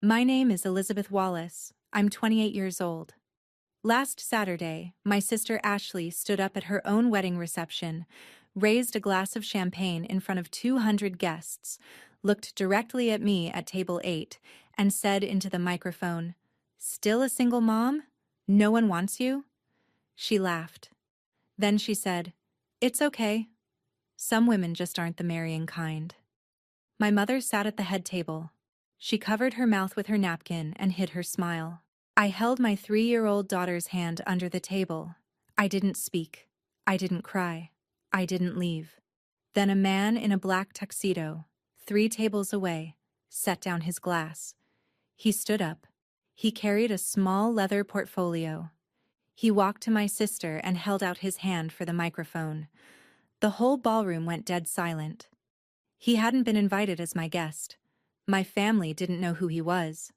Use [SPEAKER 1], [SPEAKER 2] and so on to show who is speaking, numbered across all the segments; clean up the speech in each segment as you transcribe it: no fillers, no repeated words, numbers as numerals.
[SPEAKER 1] My name is Elizabeth Wallace. I'm 28 years old. Last Saturday, my sister Ashley stood up at her own wedding reception, raised a glass of champagne in front of 200 guests, looked directly at me at table 8, and said into the microphone, "Still a single mom? No one wants you?" She laughed. Then she said, "It's okay. Some women just aren't the marrying kind." My mother sat at the head table. She covered her mouth with her napkin and hid her smile. I held my 3-year-old daughter's hand under the table. I didn't speak. I didn't cry. I didn't leave. Then a man in a black tuxedo, 3 tables away, set down his glass. He stood up. He carried a small leather portfolio. He walked to my sister and held out his hand for the microphone. The whole ballroom went dead silent. He hadn't been invited as my guest. My family didn't know who he was.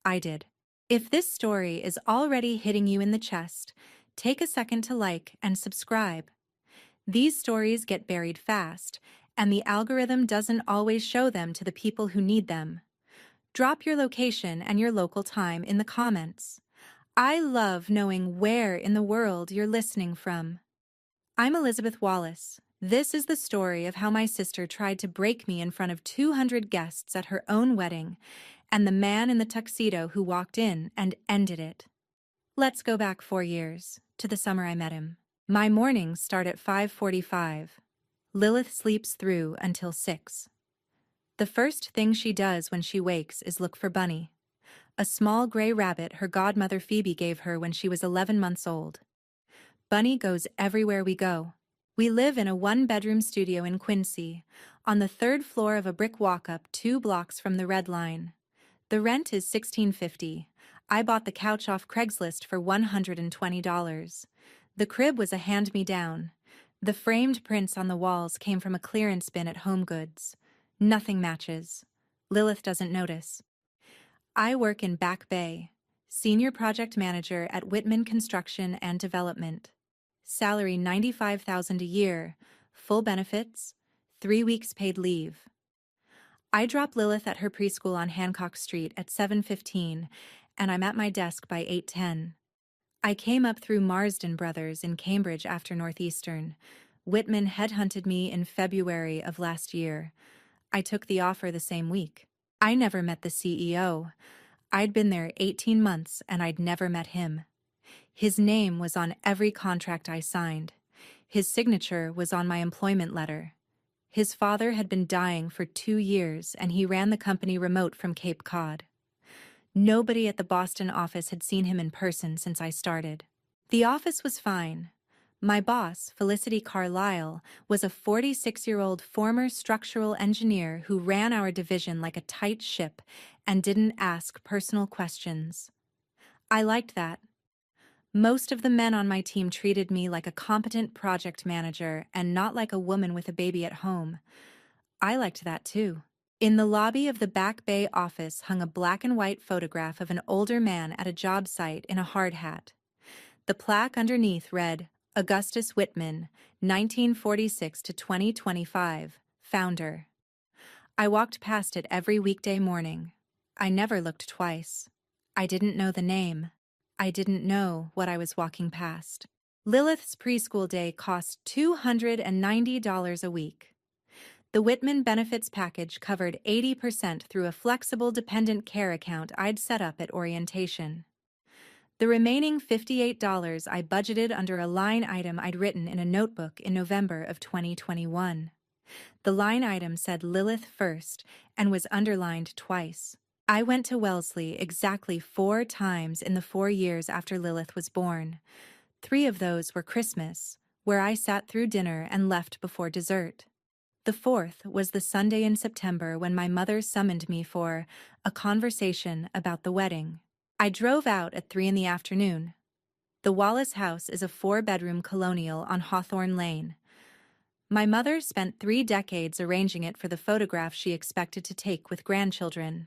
[SPEAKER 1] I did. If this story is already hitting you in the chest, take a second to like and subscribe. These stories get buried fast, and the algorithm doesn't always show them to the people who need them. Drop your location and your local time in the comments. I love knowing where in the world you're listening from. I'm Elizabeth Wallace. This is the story of how my sister tried to break me in front of 200 guests at her own wedding, and the man in the tuxedo who walked in and ended it. Let's go back 4 years, to the summer I met him. My mornings start at 5:45. Lilith sleeps through until 6. The first thing she does when she wakes is look for Bunny, a small gray rabbit her godmother Phoebe gave her when she was 11 months old. Bunny goes everywhere we go. We live in a 1-bedroom studio in Quincy, on the 3rd floor of a brick walk-up 2 blocks from the Red Line. The rent is $16.50. I bought the couch off Craigslist for $120. The crib was a hand-me-down. The framed prints on the walls came from a clearance bin at HomeGoods. Nothing matches. Lilith doesn't notice. I work in Back Bay, Senior Project Manager at Whitman Construction and Development. Salary $95,000 a year, full benefits, 3 weeks paid leave. I drop Lilith at her preschool on Hancock Street at 7:15, and I'm at my desk by 8:10. I came up through Marsden Brothers in Cambridge after Northeastern. Whitman headhunted me in February of last year. I took the offer the same week. I never met the CEO. I'd been there 18 months and I'd never met him. His name was on every contract I signed. His signature was on my employment letter. His father had been dying for 2 years and he ran the company remote from Cape Cod. Nobody at the Boston office had seen him in person since I started. The office was fine. My boss, Felicity Carlisle, was a 46-year-old former structural engineer who ran our division like a tight ship and didn't ask personal questions. I liked that. Most of the men on my team treated me like a competent project manager and not like a woman with a baby at home. I liked that too. In the lobby of the Back Bay office hung a black and white photograph of an older man at a job site in a hard hat. The plaque underneath read, Augustus Whitman, 1946 to 2025, founder. I walked past it every weekday morning. I never looked twice. I didn't know the name. I didn't know what I was walking past. Lilith's preschool day cost $290 a week. The Whitman benefits package covered 80% through a flexible dependent care account I'd set up at orientation. The remaining $58 I budgeted under a line item I'd written in a notebook in November of 2021. The line item said Lilith first and was underlined twice. I went to Wellesley exactly 4 times in the 4 years after Lilith was born. 3 of those were Christmas, where I sat through dinner and left before dessert. The 4th was the Sunday in September when my mother summoned me for a conversation about the wedding. I drove out at 3 in the afternoon. The Wallace house is a 4-bedroom colonial on Hawthorne Lane. My mother spent 3 decades arranging it for the photograph she expected to take with grandchildren.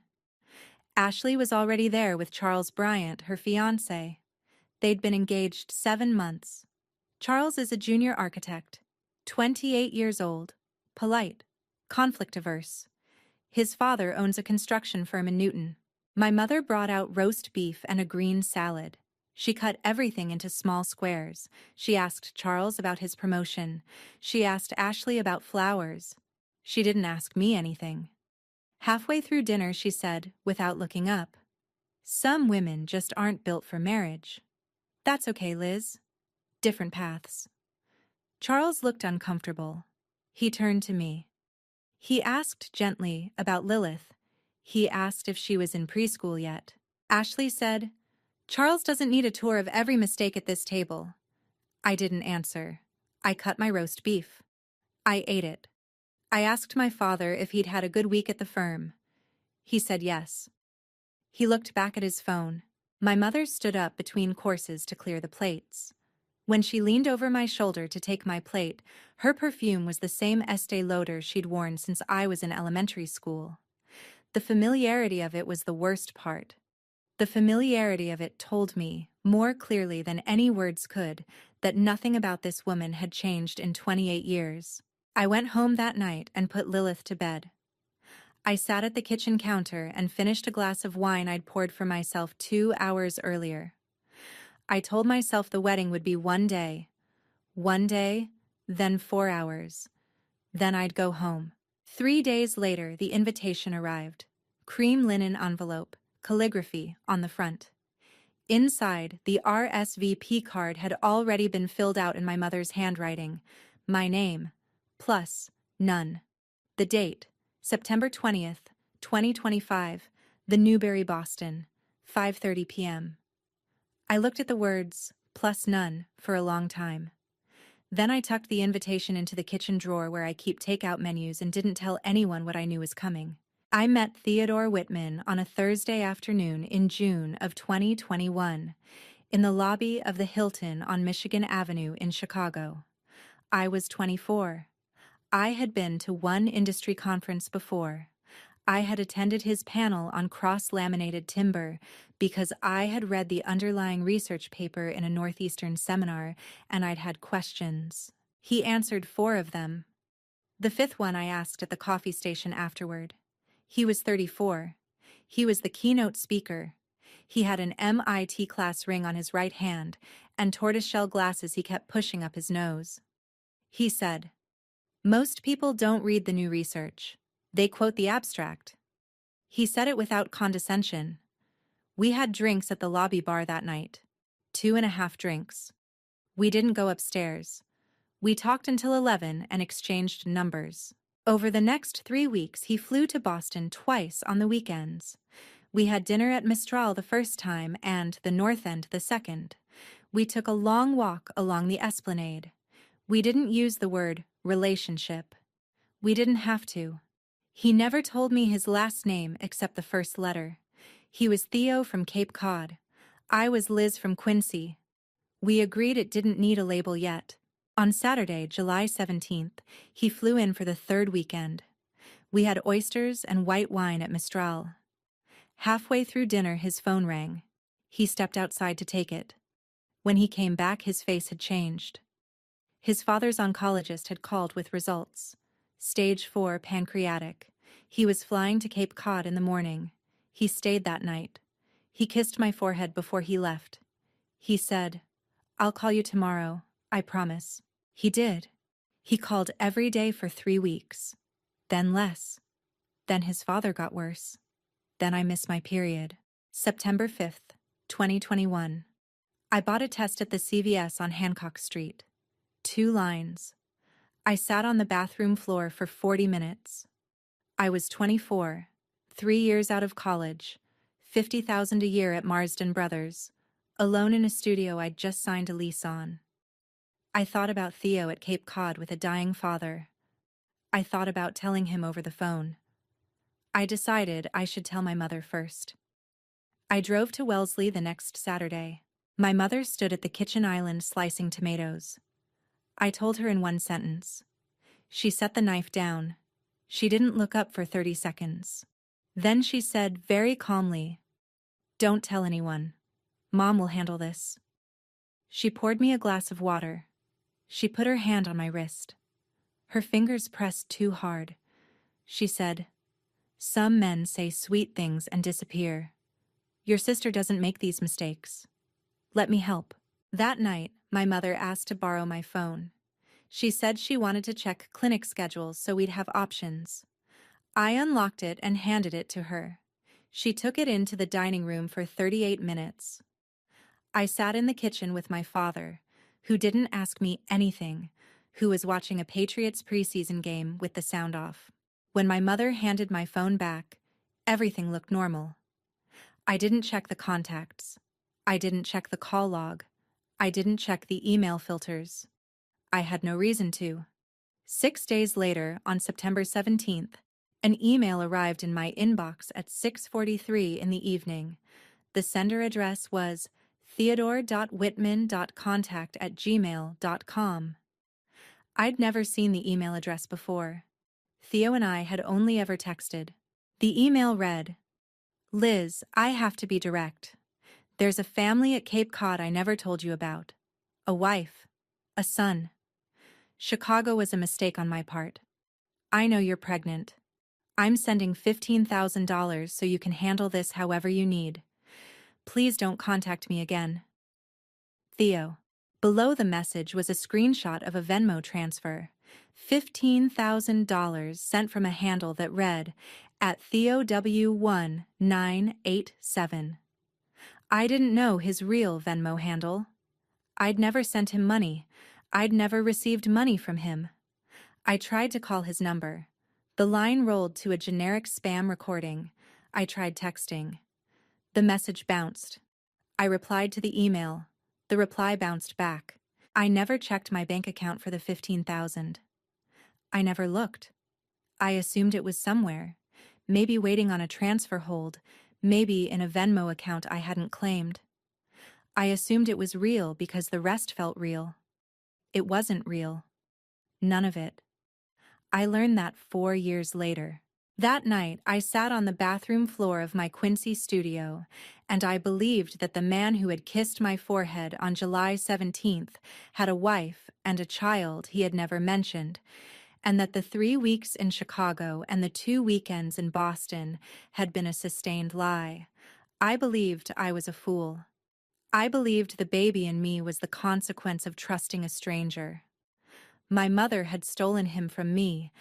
[SPEAKER 1] Ashley was already there with Charles Bryant, her fiancé. They'd been engaged 7 months. Charles is a junior architect, 28 years old, polite, conflict-averse. His father owns a construction firm in Newton. My mother brought out roast beef and a green salad. She cut everything into small squares. She asked Charles about his promotion. She asked Ashley about flowers. She didn't ask me anything. Halfway through dinner, she said, without looking up, "Some women just aren't built for marriage." "That's okay, Liz. Different paths." Charles looked uncomfortable. He turned to me. He asked gently about Lilith. He asked if she was in preschool yet. Ashley said, "Charles doesn't need a tour of every mistake at this table." I didn't answer. I cut my roast beef. I ate it. I asked my father if he'd had a good week at the firm. He said yes. He looked back at his phone. My mother stood up between courses to clear the plates. When she leaned over my shoulder to take my plate, her perfume was the same Estee Lauder she'd worn since I was in elementary school. The familiarity of it was the worst part. The familiarity of it told me, more clearly than any words could, that nothing about this woman had changed in 28 years. I went home that night and put Lilith to bed. I sat at the kitchen counter and finished a glass of wine I'd poured for myself 2 hours earlier. I told myself the wedding would be one day, then 4 hours. Then I'd go home. 3 days later, the invitation arrived. Cream linen envelope, calligraphy on the front. Inside, the RSVP card had already been filled out in my mother's handwriting. My name, plus none. The date, September 20th, 2025, the Newbury, Boston, 5:30 p.m. I looked at the words, plus none, for a long time. Then I tucked the invitation into the kitchen drawer where I keep takeout menus and didn't tell anyone what I knew was coming. I met Theodore Whitman on a Thursday afternoon in June of 2021 in the lobby of the Hilton on Michigan Avenue in Chicago. I was 24. I had been to one industry conference before. I had attended his panel on cross-laminated timber because I had read the underlying research paper in a Northeastern seminar and I'd had questions. He answered 4 of them. The 5th one I asked at the coffee station afterward. He was 34. He was the keynote speaker. He had an MIT class ring on his right hand and tortoiseshell glasses he kept pushing up his nose. He said, "Most people don't read the new research. They quote the abstract." He said it without condescension. We had drinks at the lobby bar that night. 2.5 drinks. We didn't go upstairs. We talked until 11 and exchanged numbers. Over the next 3 weeks, he flew to Boston twice on the weekends. We had dinner at Mistral the first time and the North End the second. We took a long walk along the Esplanade. We didn't use the word relationship. We didn't have to. He never told me his last name except the first letter. He was Theo from Cape Cod. I was Liz from Quincy. We agreed it didn't need a label yet. On Saturday, July 17th, he flew in for the 3rd weekend. We had oysters and white wine at Mistral. Halfway through dinner, his phone rang. He stepped outside to take it. When he came back, his face had changed. His father's oncologist had called with results. Stage 4 pancreatic. He was flying to Cape Cod in the morning. He stayed that night. He kissed my forehead before he left. He said, "I'll call you tomorrow, I promise." He did. He called every day for 3 weeks. Then less. Then his father got worse. Then I missed my period. September 5th, 2021. I bought a test at the CVS on Hancock Street. 2 lines. I sat on the bathroom floor for 40 minutes. I was 24, 3 years out of college, $50,000 a year at Marsden Brothers, alone in a studio I'd just signed a lease on. I thought about Theo at Cape Cod with a dying father. I thought about telling him over the phone. I decided I should tell my mother first. I drove to Wellesley the next Saturday. My mother stood at the kitchen island slicing tomatoes. I told her in 1 sentence. She set the knife down. She didn't look up for 30 seconds. Then she said very calmly, "Don't tell anyone. Mom will handle this." She poured me a glass of water. She put her hand on my wrist. Her fingers pressed too hard. She said, "Some men say sweet things and disappear. Your sister doesn't make these mistakes. Let me help. That night, my mother asked to borrow my phone. She said she wanted to check clinic schedules so we'd have options. I unlocked it and handed it to her. She took it into the dining room for 38 minutes. I sat in the kitchen with my father, who didn't ask me anything, who was watching a Patriots preseason game with the sound off. When my mother handed my phone back, everything looked normal. I didn't check the contacts. I didn't check the call log. I didn't check the email filters. I had no reason to. 6 days later, on September 17th, an email arrived in my inbox at 6:43 in the evening. The sender address was theodore.whitman.contact@gmail.com. I'd never seen the email address before. Theo and I had only ever texted. The email read, "Liz, I have to be direct. There's a family at Cape Cod I never told you about. A wife. A son. Chicago was a mistake on my part. I know you're pregnant. I'm sending $15,000 so you can handle this however you need. Please don't contact me again. Theo." Below the message was a screenshot of a Venmo transfer. $15,000 sent from a handle that read, @TheoW1987. I didn't know his real Venmo handle. I'd never sent him money. I'd never received money from him. I tried to call his number. The line rolled to a generic spam recording. I tried texting. The message bounced. I replied to the email. The reply bounced back. I never checked my bank account for the $15,000. I never looked. I assumed it was somewhere, maybe waiting on a transfer hold, maybe in a Venmo account I hadn't claimed. I assumed it was real because the rest felt real. It wasn't real. None of it. I learned that 4 years later. That night, I sat on the bathroom floor of my Quincy studio, and I believed that the man who had kissed my forehead on July 17th had a wife and a child he had never mentioned, and that the 3 weeks in Chicago and the 2 weekends in Boston had been a sustained lie. I believed I was a fool. I believed the baby in me was the consequence of trusting a stranger. My mother had stolen him from me,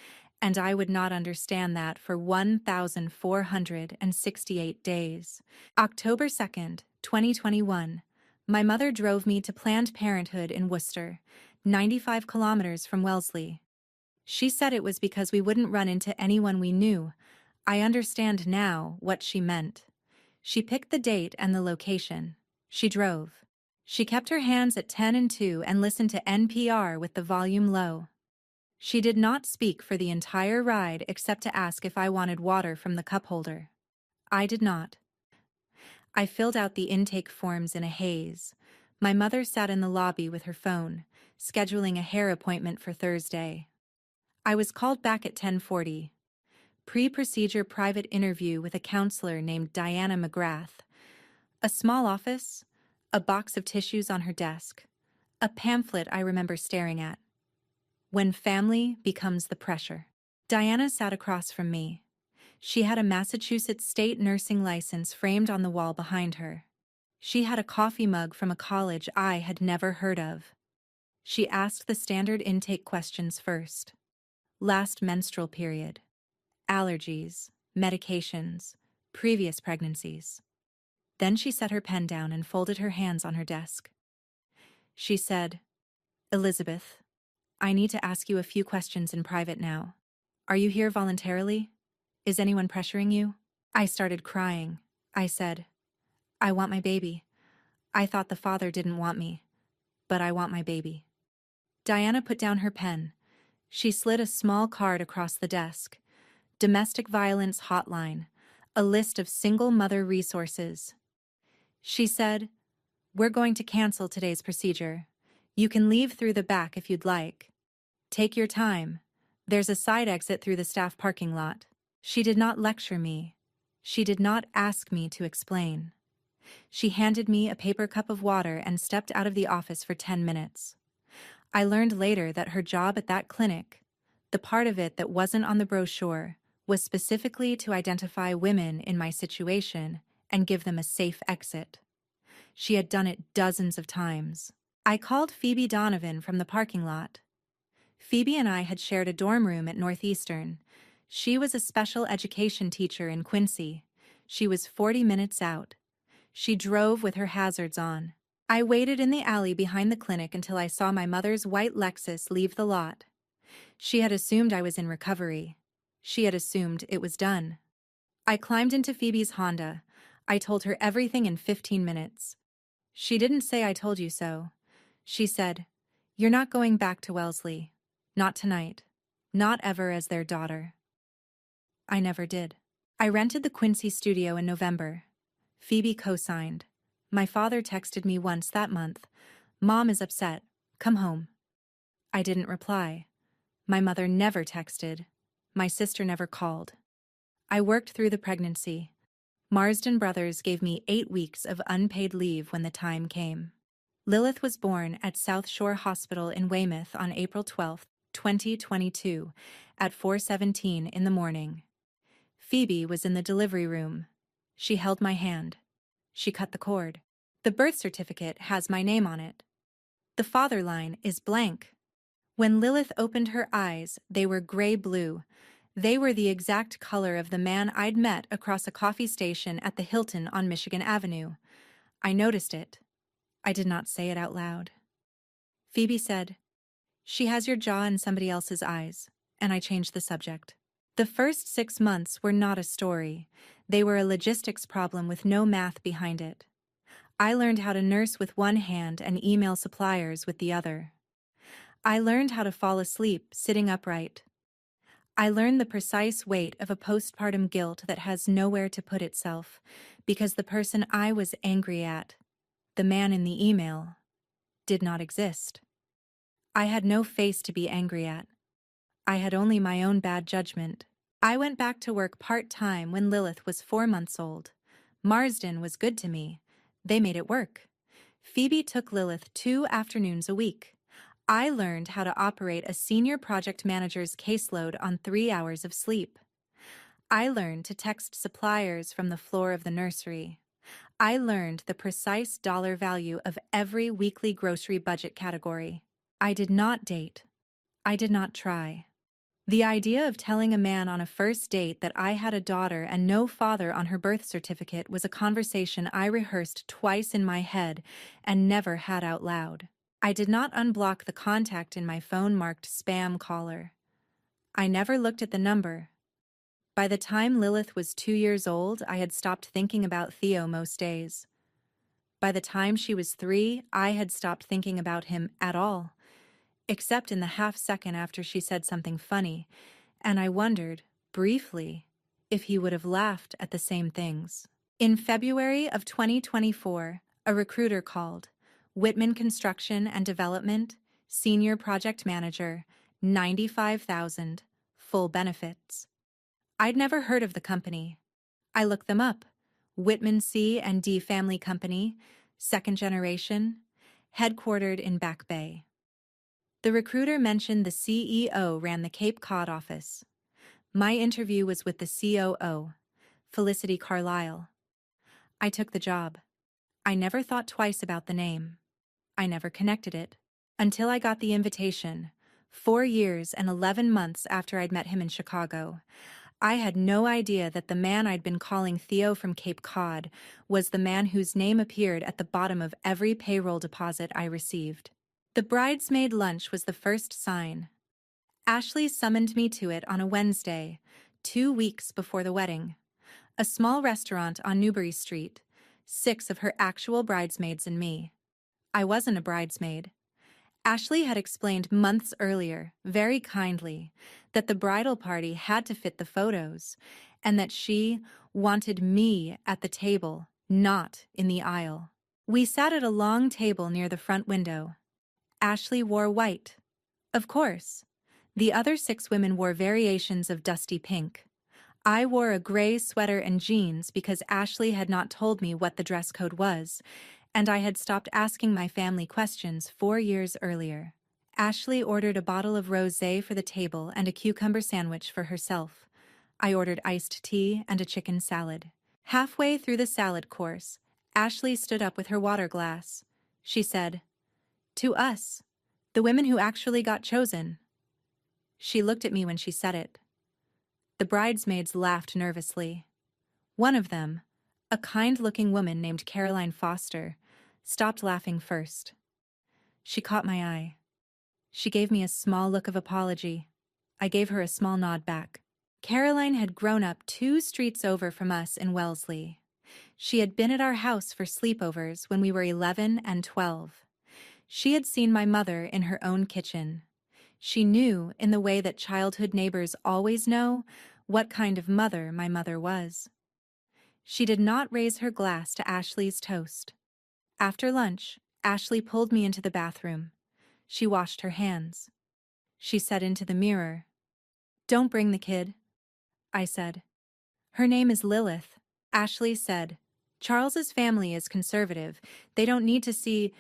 [SPEAKER 1] and I would not understand that for 1,468 days. October 2nd, 2021, my mother drove me to Planned Parenthood in Worcester, 95 kilometers from Wellesley. She said it was because we wouldn't run into anyone we knew. I understand now what she meant. She picked the date and the location. She drove. She kept her hands at 10 and 2 and listened to NPR with the volume low. She did not speak for the entire ride except to ask if I wanted water from the cup holder. I did not. I filled out the intake forms in a haze. My mother sat in the lobby with her phone, scheduling a hair appointment for Thursday. I was called back at 10:40. Pre-procedure private interview with a counselor named Diana McGrath. A small office, a box of tissues on her desk, a pamphlet I remember staring at. When family becomes the pressure. Diana sat across from me. She had a Massachusetts state nursing license framed on the wall behind her. She had a coffee mug from a college I had never heard of. She asked the standard intake questions first. Last menstrual period. Allergies, medications, previous pregnancies. Then she set her pen down and folded her hands on her desk. She said, "Elizabeth, I need to ask you a few questions in private now. Are you here voluntarily? Is anyone pressuring you?" I started crying. I said, "I want my baby. I thought the father didn't want me, but I want my baby." Diana put down her pen. She slid a small card across the desk. Domestic Violence Hotline, a list of single mother resources. She said, "We're going to cancel today's procedure. You can leave through the back if you'd like. Take your time. There's a side exit through the staff parking lot." She did not lecture me. She did not ask me to explain. She handed me a paper cup of water and stepped out of the office for 10 minutes. I learned later that her job at that clinic, the part of it that wasn't on the brochure, was specifically to identify women in my situation and give them a safe exit. She had done it dozens of times. I called Phoebe Donovan from the parking lot. Phoebe and I had shared a dorm room at Northeastern. She was a special education teacher in Quincy. She was 40 minutes out. She drove with her hazards on. I waited in the alley behind the clinic until I saw my mother's white Lexus leave the lot. She had assumed I was in recovery. She had assumed it was done. I climbed into Phoebe's Honda. I told her everything in 15 minutes. She didn't say I told you so. She said, "You're not going back to Wellesley. Not tonight. Not ever as their daughter." I never did. I rented the Quincy studio in November. Phoebe co-signed. My father texted me once that month, "Mom is upset. Come home." I didn't reply. My mother never texted. My sister never called. I worked through the pregnancy. Marsden Brothers gave me 8 weeks of unpaid leave when the time came. Lilith was born at South Shore Hospital in Weymouth on April 12, 2022, at 4:17 in the morning. Phoebe was in the delivery room. She held my hand. She cut the cord. The birth certificate has my name on it. The father line is blank. When Lilith opened her eyes, they were gray-blue. They were the exact color of the man I'd met across a coffee station at the Hilton on Michigan Avenue. I noticed it. I did not say it out loud. Phoebe said, "She has your jaw in somebody else's eyes," and I changed the subject. The first 6 months were not a story. They were a logistics problem with no math behind it. I learned how to nurse with one hand and email suppliers with the other. I learned how to fall asleep sitting upright. I learned the precise weight of a postpartum guilt that has nowhere to put itself, because the person I was angry at, the man in the email, did not exist. I had no face to be angry at. I had only my own bad judgment. I went back to work part-time when Lilith was 4 months old. Marsden was good to me. They made it work. Phoebe took Lilith 2 afternoons a week. I learned how to operate a senior project manager's caseload on 3 hours of sleep. I learned to text suppliers from the floor of the nursery. I learned the precise dollar value of every weekly grocery budget category. I did not date. I did not try. The idea of telling a man on a first date that I had a daughter and no father on her birth certificate was a conversation I rehearsed twice in my head and never had out loud. I did not unblock the contact in my phone marked spam caller. I never looked at the number. By the time Lilith was 2 years old, I had stopped thinking about Theo most days. By the time she was 3, I had stopped thinking about him at all, except in the half-second after she said something funny, and I wondered, briefly, if he would have laughed at the same things. In February of 2024, a recruiter called. Whitman Construction and Development, Senior Project Manager, $95,000, full benefits. I'd never heard of the company. I looked them up. Whitman C&D Family Company, second generation, headquartered in Back Bay. The recruiter mentioned the CEO ran the Cape Cod office. My interview was with the COO, Felicity Carlisle. I took the job. I never thought twice about the name. I never connected it. Until I got the invitation, 4 years and 11 months after I'd met him in Chicago. I had no idea that the man I'd been calling Theo from Cape Cod was the man whose name appeared at the bottom of every payroll deposit I received. The bridesmaid lunch was the first sign. Ashley summoned me to it on a Wednesday, 2 weeks before the wedding. A small restaurant on Newbury Street, 6 of her actual bridesmaids and me. I wasn't a bridesmaid. Ashley had explained months earlier, very kindly, that the bridal party had to fit the photos, and that she wanted me at the table, not in the aisle. We sat at a long table near the front window. Ashley wore white. Of course. The other 6 women wore variations of dusty pink. I wore a gray sweater and jeans because Ashley had not told me what the dress code was, and I had stopped asking my family questions 4 years earlier. Ashley ordered a bottle of rosé for the table and a cucumber sandwich for herself. I ordered iced tea and a chicken salad. Halfway through the salad course, Ashley stood up with her water glass. She said, "To us, the women who actually got chosen." She looked at me when she said it. The bridesmaids laughed nervously. One of them, a kind-looking woman named Caroline Foster, stopped laughing first. She caught my eye. She gave me a small look of apology. I gave her a small nod back. Caroline had grown up 2 streets over from us in Wellesley. She had been at our house for sleepovers when we were 11 and 12. She had seen my mother in her own kitchen. She knew, in the way that childhood neighbors always know, what kind of mother my mother was. She did not raise her glass to Ashley's toast. After lunch, Ashley pulled me into the bathroom. She washed her hands. She said into the mirror, "Don't bring the kid." I said, "Her name is Lilith." Ashley said, "Charles's family is conservative. They don't need to see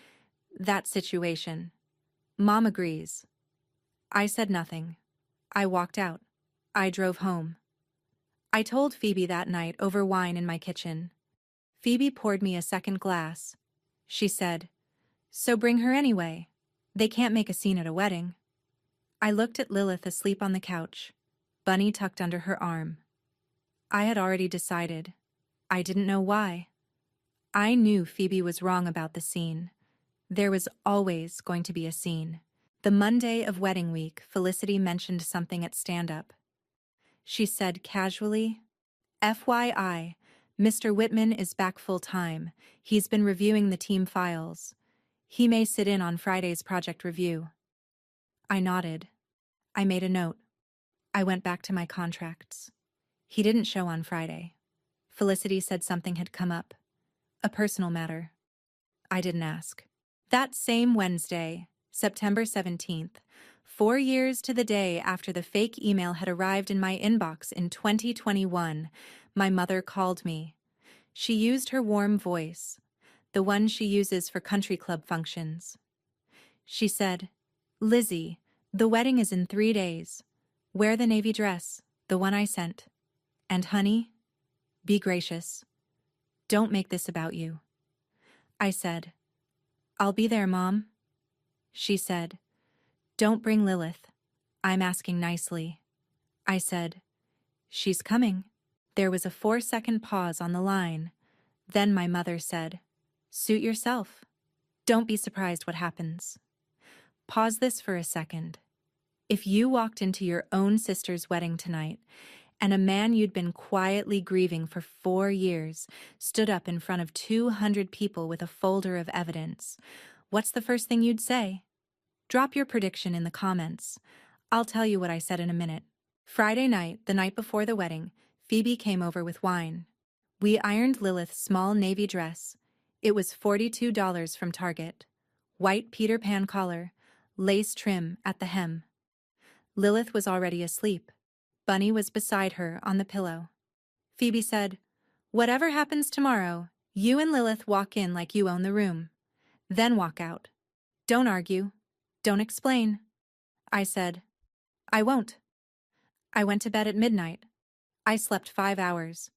[SPEAKER 1] that situation." Mom agrees. I said nothing. I walked out. I drove home. I told Phoebe that night over wine in my kitchen. Phoebe poured me a second glass. She said, "So bring her anyway. They can't make a scene at a wedding." I looked at Lilith asleep on the couch, Bunny tucked under her arm. I had already decided. I didn't know why. I knew Phoebe was wrong about the scene. There was always going to be a scene. The Monday of wedding week, Felicity mentioned something at stand-up. She said casually, "FYI, Mr. Whitman is back full-time. He's been reviewing the team files. He may sit in on Friday's project review." I nodded. I made a note. I went back to my contracts. He didn't show on Friday. Felicity said something had come up. A personal matter. I didn't ask. That same Wednesday, September 17th, 4 years to the day after the fake email had arrived in my inbox in 2021, my mother called me. She used her warm voice, the one she uses for country club functions. She said, "Lizzie, the wedding is in 3 days. Wear the navy dress, the one I sent. And honey, be gracious. Don't make this about you." I said, "I'll be there, Mom." She said, "Don't bring Lilith. I'm asking nicely." I said, "She's coming." There was a 4-second pause on the line. Then my mother said, "Suit yourself. Don't be surprised what happens." Pause this for a second. If you walked into your own sister's wedding tonight, and a man you'd been quietly grieving for 4 years stood up in front of 200 people with a folder of evidence, what's the first thing you'd say? Drop your prediction in the comments. I'll tell you what I said in a minute. Friday night, the night before the wedding, Phoebe came over with wine. We ironed Lilith's small navy dress. It was $42 from Target. White Peter Pan collar, lace trim at the hem. Lilith was already asleep. Bunny was beside her on the pillow. Phoebe said, "Whatever happens tomorrow, you and Lilith walk in like you own the room. Then walk out. Don't argue. Don't explain." I said, "I won't." I went to bed at midnight. I slept 5 hours.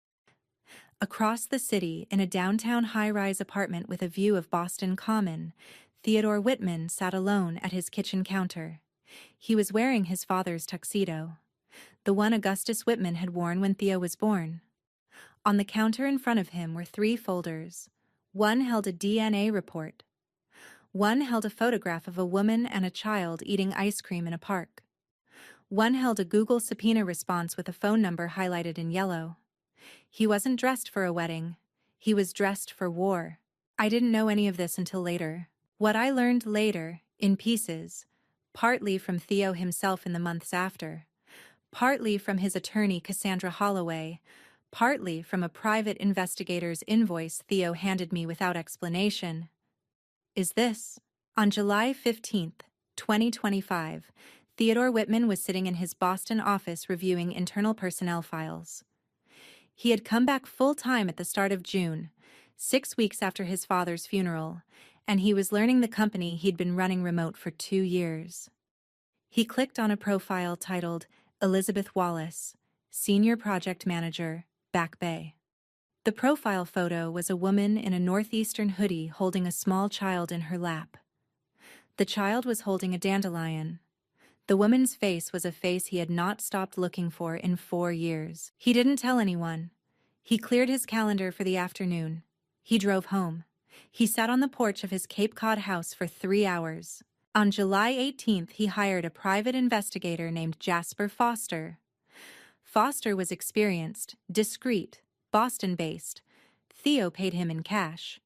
[SPEAKER 1] Across the city, in a downtown high-rise apartment with a view of Boston Common, Theodore Whitman sat alone at his kitchen counter. He was wearing his father's tuxedo, the one Augustus Whitman had worn when Theo was born. On the counter in front of him were 3 folders. One held a DNA report. One held a photograph of a woman and a child eating ice cream in a park. One held a Google subpoena response with a phone number highlighted in yellow. He wasn't dressed for a wedding. He was dressed for war. I didn't know any of this until later. What I learned later, in pieces, partly from Theo himself in the months after, partly from his attorney Cassandra Holloway, partly from a private investigator's invoice Theo handed me without explanation, is this. On July 15th, 2025, Theodore Whitman was sitting in his Boston office reviewing internal personnel files. He had come back full-time at the start of June, 6 weeks after his father's funeral, and he was learning the company he'd been running remote for 2 years. He clicked on a profile titled Elizabeth Wallace, Senior Project Manager, Back Bay. The profile photo was a woman in a northeastern hoodie holding a small child in her lap. The child was holding a dandelion. The woman's face was a face he had not stopped looking for in 4 years. He didn't tell anyone. He cleared his calendar for the afternoon. He drove home. He sat on the porch of his Cape Cod house for 3 hours. On July 18th, he hired a private investigator named Jasper Foster. Foster was experienced, discreet, Boston-based. Theo paid him in cash.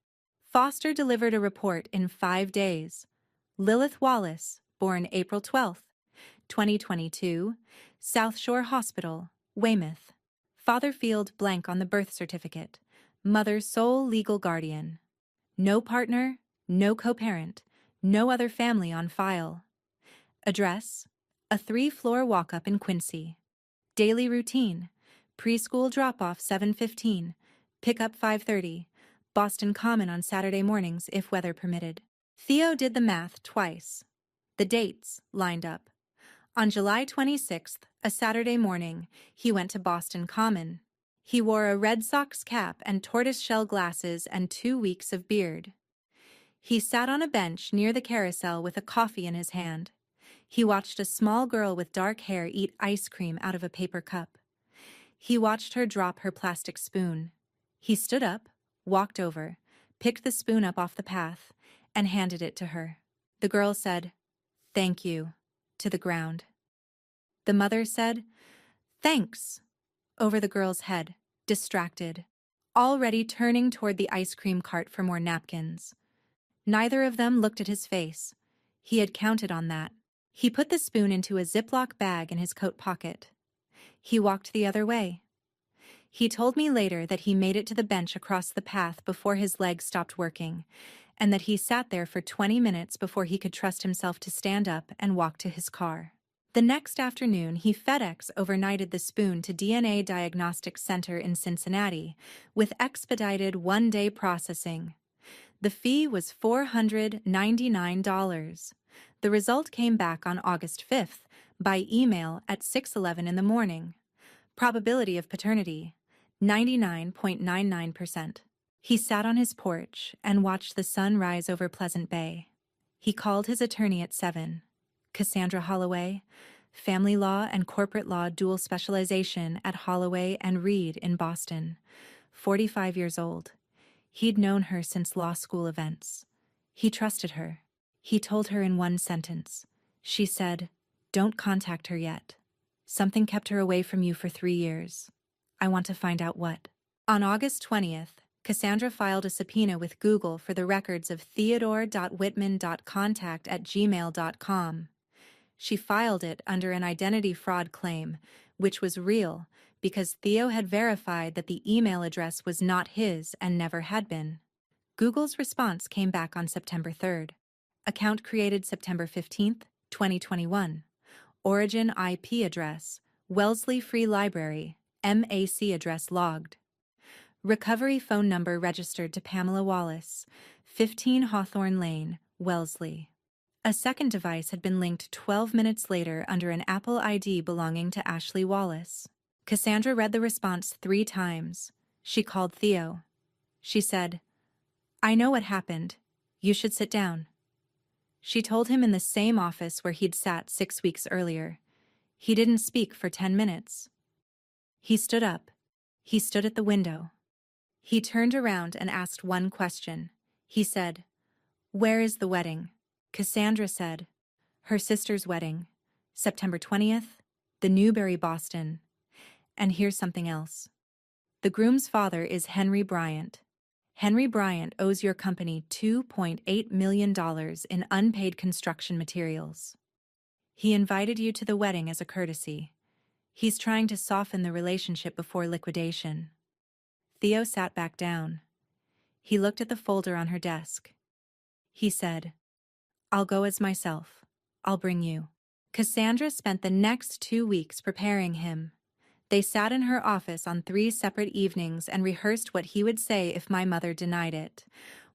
[SPEAKER 1] Foster delivered a report in 5 days. Lilith Wallace, born April 12, 2022, South Shore Hospital, Weymouth. Father field blank on the birth certificate. Mother sole legal guardian. No partner, no co-parent, no other family on file. Address: a 3-floor walk-up in Quincy. Daily routine: preschool drop-off 7:15, pick-up 5:30, Boston Common on Saturday mornings if weather permitted. Theo did the math twice. The dates lined up. On July 26th, a Saturday morning, he went to Boston Common. He wore a Red Sox cap and tortoiseshell glasses and 2 weeks of beard. He sat on a bench near the carousel with a coffee in his hand. He watched a small girl with dark hair eat ice cream out of a paper cup. He watched her drop her plastic spoon. He stood up, walked over, picked the spoon up off the path, and handed it to her. The girl said, "Thank you," to the ground. The mother said, "Thanks," over the girl's head, distracted, already turning toward the ice cream cart for more napkins. Neither of them looked at his face. He had counted on that. He put the spoon into a Ziploc bag in his coat pocket. He walked the other way. He told me later that he made it to the bench across the path before his legs stopped working, and that he sat there for 20 minutes before he could trust himself to stand up and walk to his car. The next afternoon, he FedEx overnighted the spoon to DNA Diagnostics Center in Cincinnati, with expedited 1-day processing. The fee was $499. The result came back on August 5th by email at 6:11 in the morning. Probability of paternity, 99.99%. He sat on his porch and watched the sun rise over Pleasant Bay. He called his attorney at 7. Cassandra Holloway, family law and corporate law dual specialization at Holloway and Reed in Boston, 45 years old. He'd known her since law school events. He trusted her. He told her in one sentence. She said, "Don't contact her yet. Something kept her away from you for 3 years. I want to find out what." On August 20th, Cassandra filed a subpoena with Google for the records of theodore.whitman.contact@gmail.com. She filed it under an identity fraud claim, which was real because Theo had verified that the email address was not his and never had been. Google's response came back on September 3rd. Account created September 15th, 2021. Origin IP address, Wellesley Free Library, MAC address logged. Recovery phone number registered to Pamela Wallace, 15 Hawthorne Lane, Wellesley. A second device had been linked 12 minutes later under an Apple ID belonging to Ashley Wallace. Cassandra read the response 3 times. She called Theo. She said, "I know what happened. You should sit down." She told him in the same office where he'd sat 6 weeks earlier. He didn't speak for 10 minutes. He stood up. He stood at the window. He turned around and asked one question. He said, "Where is the wedding?" Cassandra said, "Her sister's wedding, September 20th, the Newbury, Boston. And here's something else. The groom's father is Henry Bryant. Henry Bryant owes your company $2.8 million in unpaid construction materials. He invited you to the wedding as a courtesy. He's trying to soften the relationship before liquidation." Theo sat back down. He looked at the folder on her desk. He said, "I'll go as myself. I'll bring you." Cassandra spent the next 2 weeks preparing him. They sat in her office on 3 separate evenings and rehearsed what he would say if my mother denied it,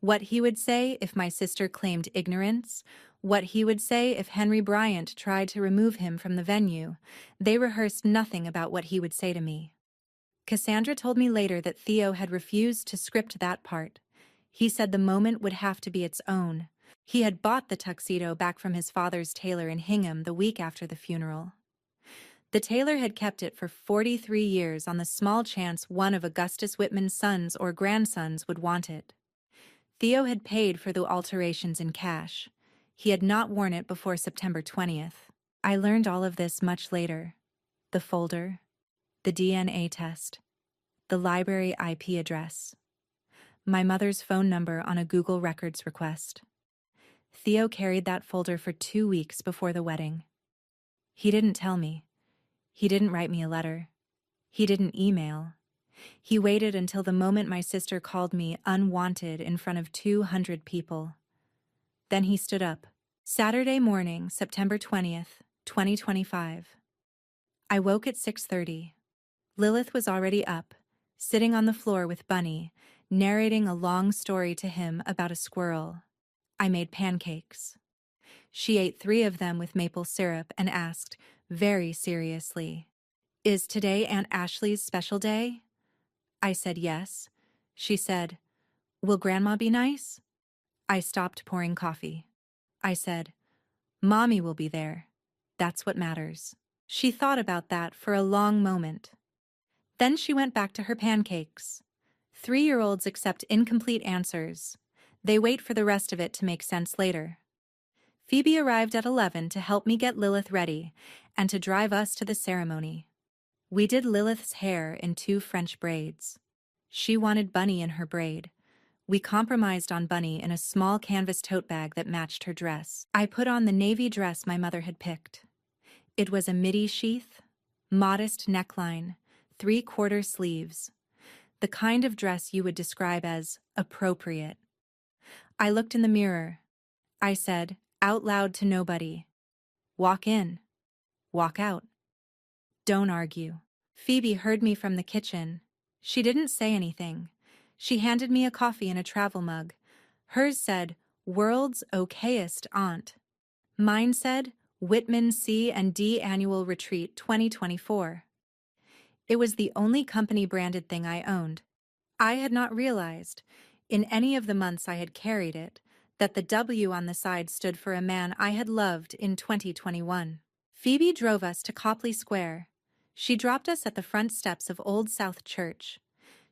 [SPEAKER 1] what he would say if my sister claimed ignorance, what he would say if Henry Bryant tried to remove him from the venue. They rehearsed nothing about what he would say to me. Cassandra told me later that Theo had refused to script that part. He said the moment would have to be its own. He had bought the tuxedo back from his father's tailor in Hingham the week after the funeral. The tailor had kept it for 43 years on the small chance one of Augustus Whitman's sons or grandsons would want it. Theo had paid for the alterations in cash. He had not worn it before September 20th. I learned all of this much later. The folder, the DNA test, the library IP address, my mother's phone number on a Google Records request. Theo carried that folder for 2 weeks before the wedding. He didn't tell me. He didn't write me a letter. He didn't email. He waited until the moment my sister called me unwanted in front of 200 people. Then he stood up. Saturday morning, September 20th, 2025. I woke at 6:30. Lilith was already up, sitting on the floor with Bunny, narrating a long story to him about a squirrel. I made pancakes. She ate 3 of them with maple syrup and asked, very seriously, "Is today Aunt Ashley's special day?" I said yes. She said, "Will Grandma be nice?" I stopped pouring coffee. I said, "Mommy will be there. That's what matters." She thought about that for a long moment. Then she went back to her pancakes. 3-year-olds accept incomplete answers. They wait for the rest of it to make sense later. Phoebe arrived at 11 to help me get Lilith ready and to drive us to the ceremony. We did Lilith's hair in 2 French braids. She wanted Bunny in her braid. We compromised on Bunny in a small canvas tote bag that matched her dress. I put on the navy dress my mother had picked. It was a midi sheath, modest neckline, 3/4 sleeves, the kind of dress you would describe as appropriate. I looked in the mirror. I said, out loud to nobody, "Walk in, walk out. Don't argue." Phoebe heard me from the kitchen. She didn't say anything. She handed me a coffee in a travel mug. Hers said, "World's okayest aunt." Mine said, "Whitman C&D Annual Retreat 2024. It was the only company-branded thing I owned. I had not realized, in any of the months I had carried it, that the W on the side stood for a man I had loved in 2021. Phoebe drove us to Copley Square. She dropped us at the front steps of Old South Church.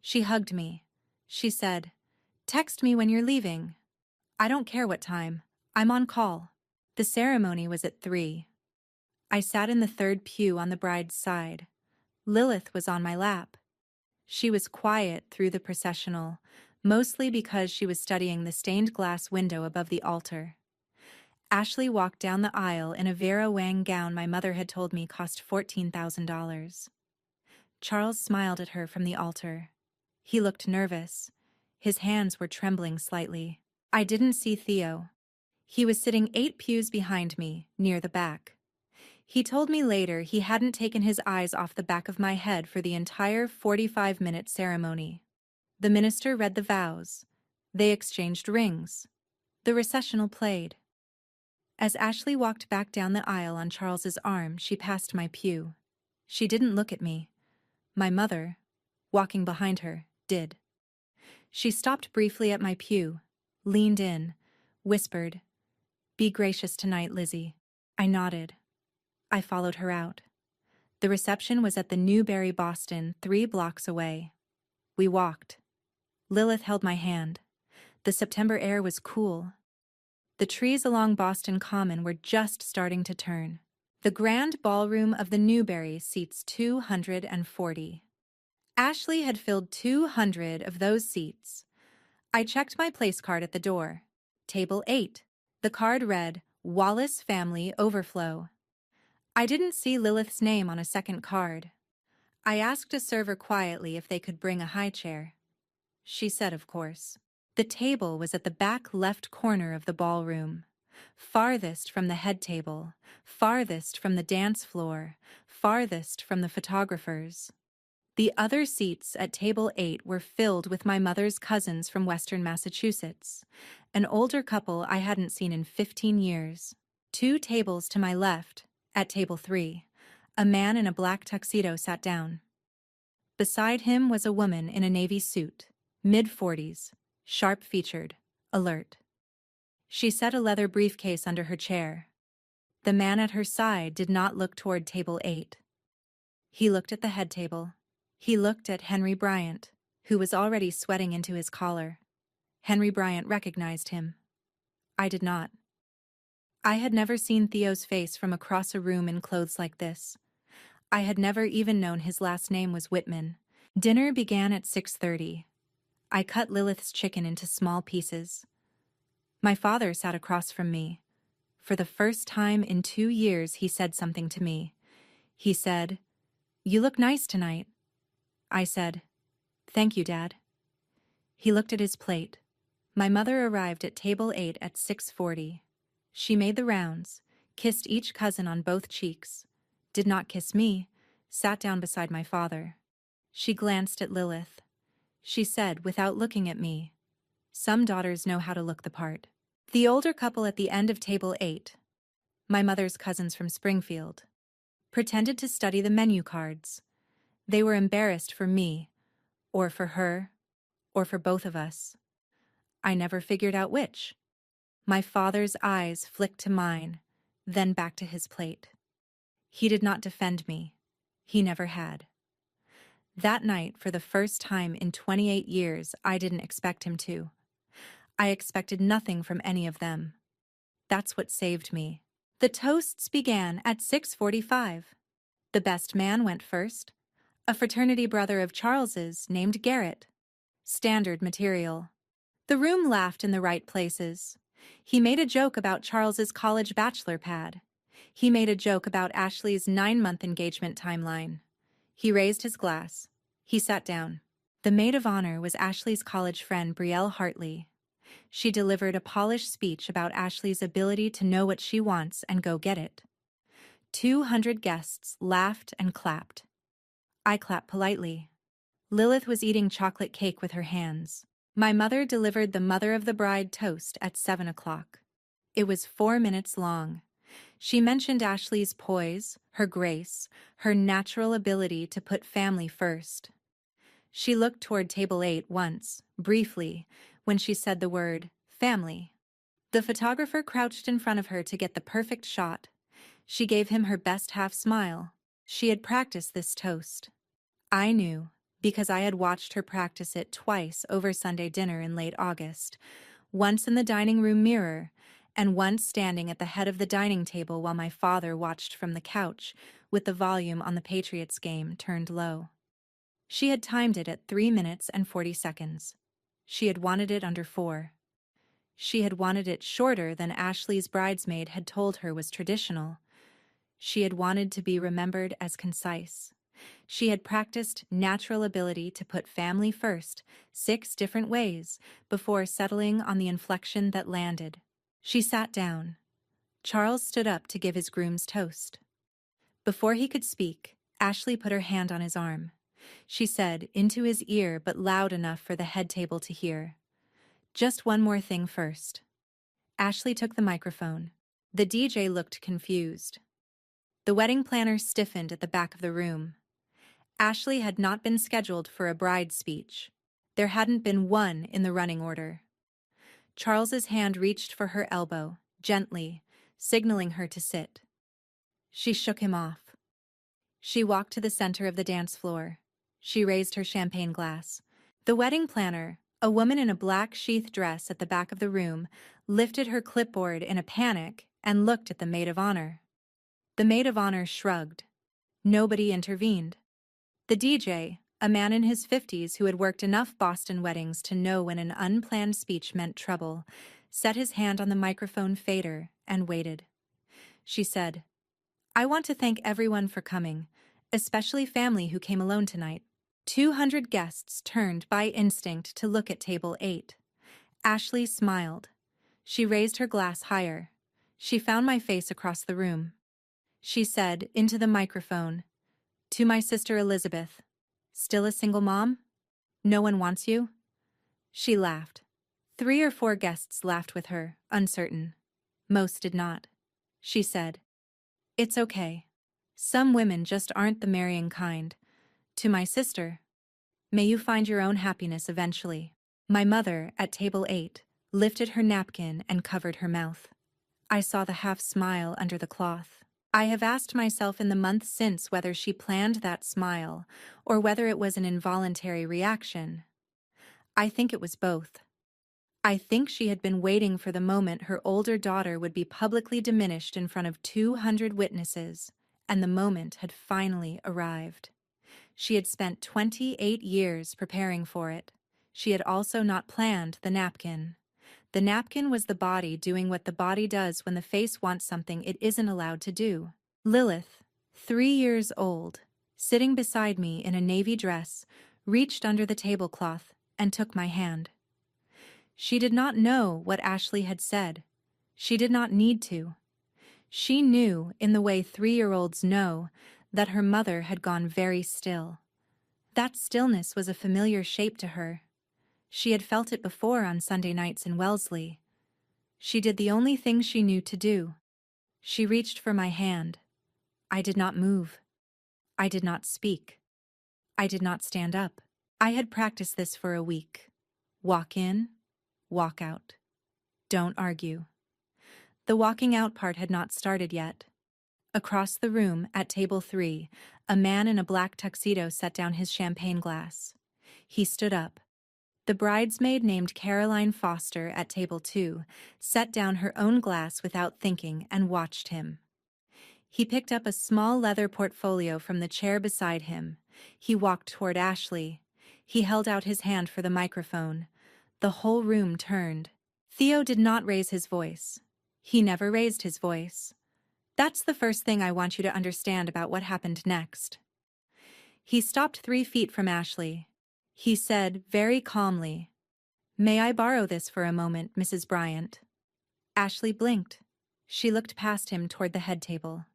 [SPEAKER 1] She hugged me. She said, "Text me when you're leaving. I don't care what time. I'm on call." The ceremony was at 3. I sat in the 3rd pew on the bride's side. Lilith was on my lap. She was quiet through the processional, mostly because she was studying the stained glass window above the altar. Ashley walked down the aisle in a Vera Wang gown my mother had told me cost $14,000. Charles smiled at her from the altar. He looked nervous. His hands were trembling slightly. I didn't see Theo. He was sitting 8 pews behind me, near the back. He told me later he hadn't taken his eyes off the back of my head for the entire 45-minute ceremony. The minister read the vows. They exchanged rings. The recessional played. As Ashley walked back down the aisle on Charles's arm, she passed my pew. She didn't look at me. My mother, walking behind her, did. She stopped briefly at my pew, leaned in, whispered, "Be gracious tonight, Lizzie." I nodded. I followed her out. The reception was at the Newberry Boston, 3 blocks away. We walked. Lilith held my hand. The September air was cool. The trees along Boston Common were just starting to turn. The grand ballroom of the Newberry seats 240. Ashley had filled 200 of those seats. I checked my place card at the door. Table 8. The card read, "Wallace Family Overflow." I didn't see Lilith's name on a second card. I asked a server quietly if they could bring a high chair. She said, of course. The table was at the back left corner of the ballroom, farthest from the head table, farthest from the dance floor, farthest from the photographers. The other seats at table 8 were filled with my mother's cousins from Western Massachusetts, an older couple I hadn't seen in 15 years. 2 tables to my left, at table 3, a man in a black tuxedo sat down. Beside him was a woman in a navy suit, mid-40s, sharp-featured, alert. She set a leather briefcase under her chair. The man at her side did not look toward table 8. He looked at the head table. He looked at Henry Bryant, who was already sweating into his collar. Henry Bryant recognized him. I did not. I had never seen Theo's face from across a room in clothes like this. I had never even known his last name was Whitman. Dinner began at 6:30. I cut Lilith's chicken into small pieces. My father sat across from me. For the first time in 2 years, he said something to me. He said, "You look nice tonight." I said, "Thank you, Dad." He looked at his plate. My mother arrived at table 8 at 6:40. She made the rounds, kissed each cousin on both cheeks, did not kiss me, sat down beside my father. She glanced at Lilith. She said, without looking at me, "Some daughters know how to look the part." The older couple at the end of table 8, my mother's cousins from Springfield, pretended to study the menu cards. They were embarrassed for me, or for her, or for both of us. I never figured out which. My father's eyes flicked to mine, then back to his plate. He did not defend me. He never had. That night, for the first time in 28 years, I didn't expect him to. I expected nothing from any of them. That's what saved me. The toasts began at 6:45. The best man went first, a fraternity brother of Charles's named Garrett. Standard material. The room laughed in the right places. He made a joke about Charles's college bachelor pad. He made a joke about Ashley's 9-month engagement timeline. He raised his glass. He sat down. The maid of honor was Ashley's college friend Brielle Hartley. She delivered a polished speech about Ashley's ability to know what she wants and go get it. 200 guests laughed and clapped. I clapped politely. Lilith was eating chocolate cake with her hands. My mother delivered the mother of the bride toast at 7 o'clock. It was 4 minutes long. She mentioned Ashley's poise, her grace, her natural ability to put family first. She looked toward table 8 once, briefly, when she said the word, family. The photographer crouched in front of her to get the perfect shot. She gave him her best half smile. She had practiced this toast. I knew, because I had watched her practice it twice over Sunday dinner in late August, once in the dining room mirror, and once standing at the head of the dining table while my father watched from the couch with the volume on the Patriots game turned low. She had timed it at 3 minutes and 40 seconds. She had wanted it under 4. She had wanted it shorter than Ashley's bridesmaid had told her was traditional. She had wanted to be remembered as concise. She had practiced natural ability to put family first 6 different ways before settling on the inflection that landed. She sat down. Charles stood up to give his groom's toast. Before he could speak, Ashley put her hand on his arm. She said, into his ear but loud enough for the head table to hear, "Just one more thing first." Ashley took the microphone. The DJ looked confused. The wedding planner stiffened at the back of the room. Ashley had not been scheduled for a bride speech. There hadn't been one in the running order. Charles's hand reached for her elbow, gently, signaling her to sit. She shook him off. She walked to the center of the dance floor. She raised her champagne glass. The wedding planner, a woman in a black sheath dress at the back of the room, lifted her clipboard in a panic and looked at the maid of honor. The maid of honor shrugged. Nobody intervened. The DJ, a man in his 50s who had worked enough Boston weddings to know when an unplanned speech meant trouble, set his hand on the microphone fader and waited. She said, "I want to thank everyone for coming, especially family who came alone tonight." 200 guests turned by instinct to look at table 8. Ashley smiled. She raised her glass higher. She found my face across the room. She said, into the microphone, "To my sister Elizabeth, still a single mom? No one wants you?" She laughed. 3 or 4 guests laughed with her, uncertain. Most did not. She said, "It's okay. Some women just aren't the marrying kind. To my sister, May you find your own happiness eventually. My mother, at table 8, lifted her napkin and covered her mouth. I saw the half-smile under the cloth. I have asked myself in the months since whether she planned that smile, or whether it was an involuntary reaction. I think it was both. I think she had been waiting for the moment her older daughter would be publicly diminished in front of 200 witnesses, and the moment had finally arrived. She had spent 28 years preparing for it. She had also not planned the napkin. The napkin was the body doing what the body does when the face wants something it isn't allowed to do. Lilith, 3 years old, sitting beside me in a navy dress, reached under the tablecloth and took my hand. She did not know what Ashley had said. She did not need to. She knew, in the way 3-year-olds know, that her mother had gone very still. That stillness was a familiar shape to her. She had felt it before on Sunday nights in Wellesley. She did the only thing she knew to do. She reached for my hand. I did not move. I did not speak. I did not stand up. I had practiced this for a week. Walk in, walk out. Don't argue. The walking out part had not started yet. Across the room, at table 3, a man in a black tuxedo set down his champagne glass. He stood up. The bridesmaid named Caroline Foster at table 2 set down her own glass without thinking and watched him. He picked up a small leather portfolio from the chair beside him. He walked toward Ashley. He held out his hand for the microphone. The whole room turned. Theo did not raise his voice. He never raised his voice. That's the first thing I want you to understand about what happened next. He stopped 3 feet from Ashley. He said, very calmly, "May I borrow this for a moment, Mrs. Bryant?" Ashley blinked. She looked past him toward the head table.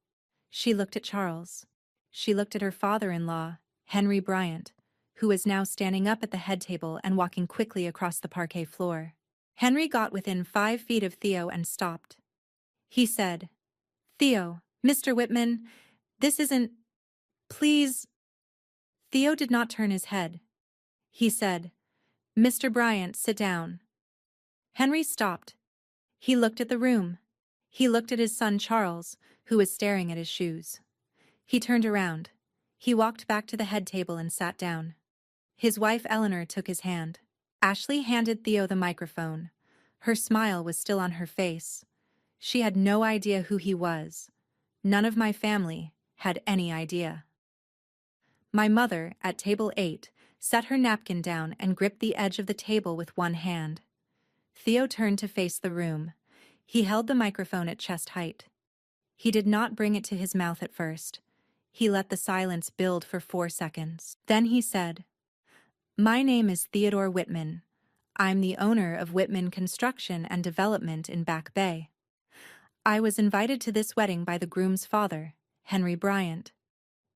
[SPEAKER 1] She looked at Charles. She looked at her father-in-law, Henry Bryant, who was now standing up at the head table and walking quickly across the parquet floor. Henry got within 5 feet of Theo and stopped. He said, "Theo, Mr. Whitman, this isn't... Please..." Theo did not turn his head. He said, "Mr. Bryant, sit down." Henry stopped. He looked at the room. He looked at his son Charles, who was staring at his shoes. He turned around. He walked back to the head table and sat down. His wife Eleanor took his hand. Ashley handed Theo the microphone. Her smile was still on her face. She had no idea who he was. None of my family had any idea. My mother, at table 8, set her napkin down and gripped the edge of the table with one hand. Theo turned to face the room. He held the microphone at chest height. He did not bring it to his mouth at first. He let the silence build for 4 seconds. Then he said, "My name is Theodore Whitman. I'm the owner of Whitman Construction and Development in Back Bay. I was invited to this wedding by the groom's father, Henry Bryant.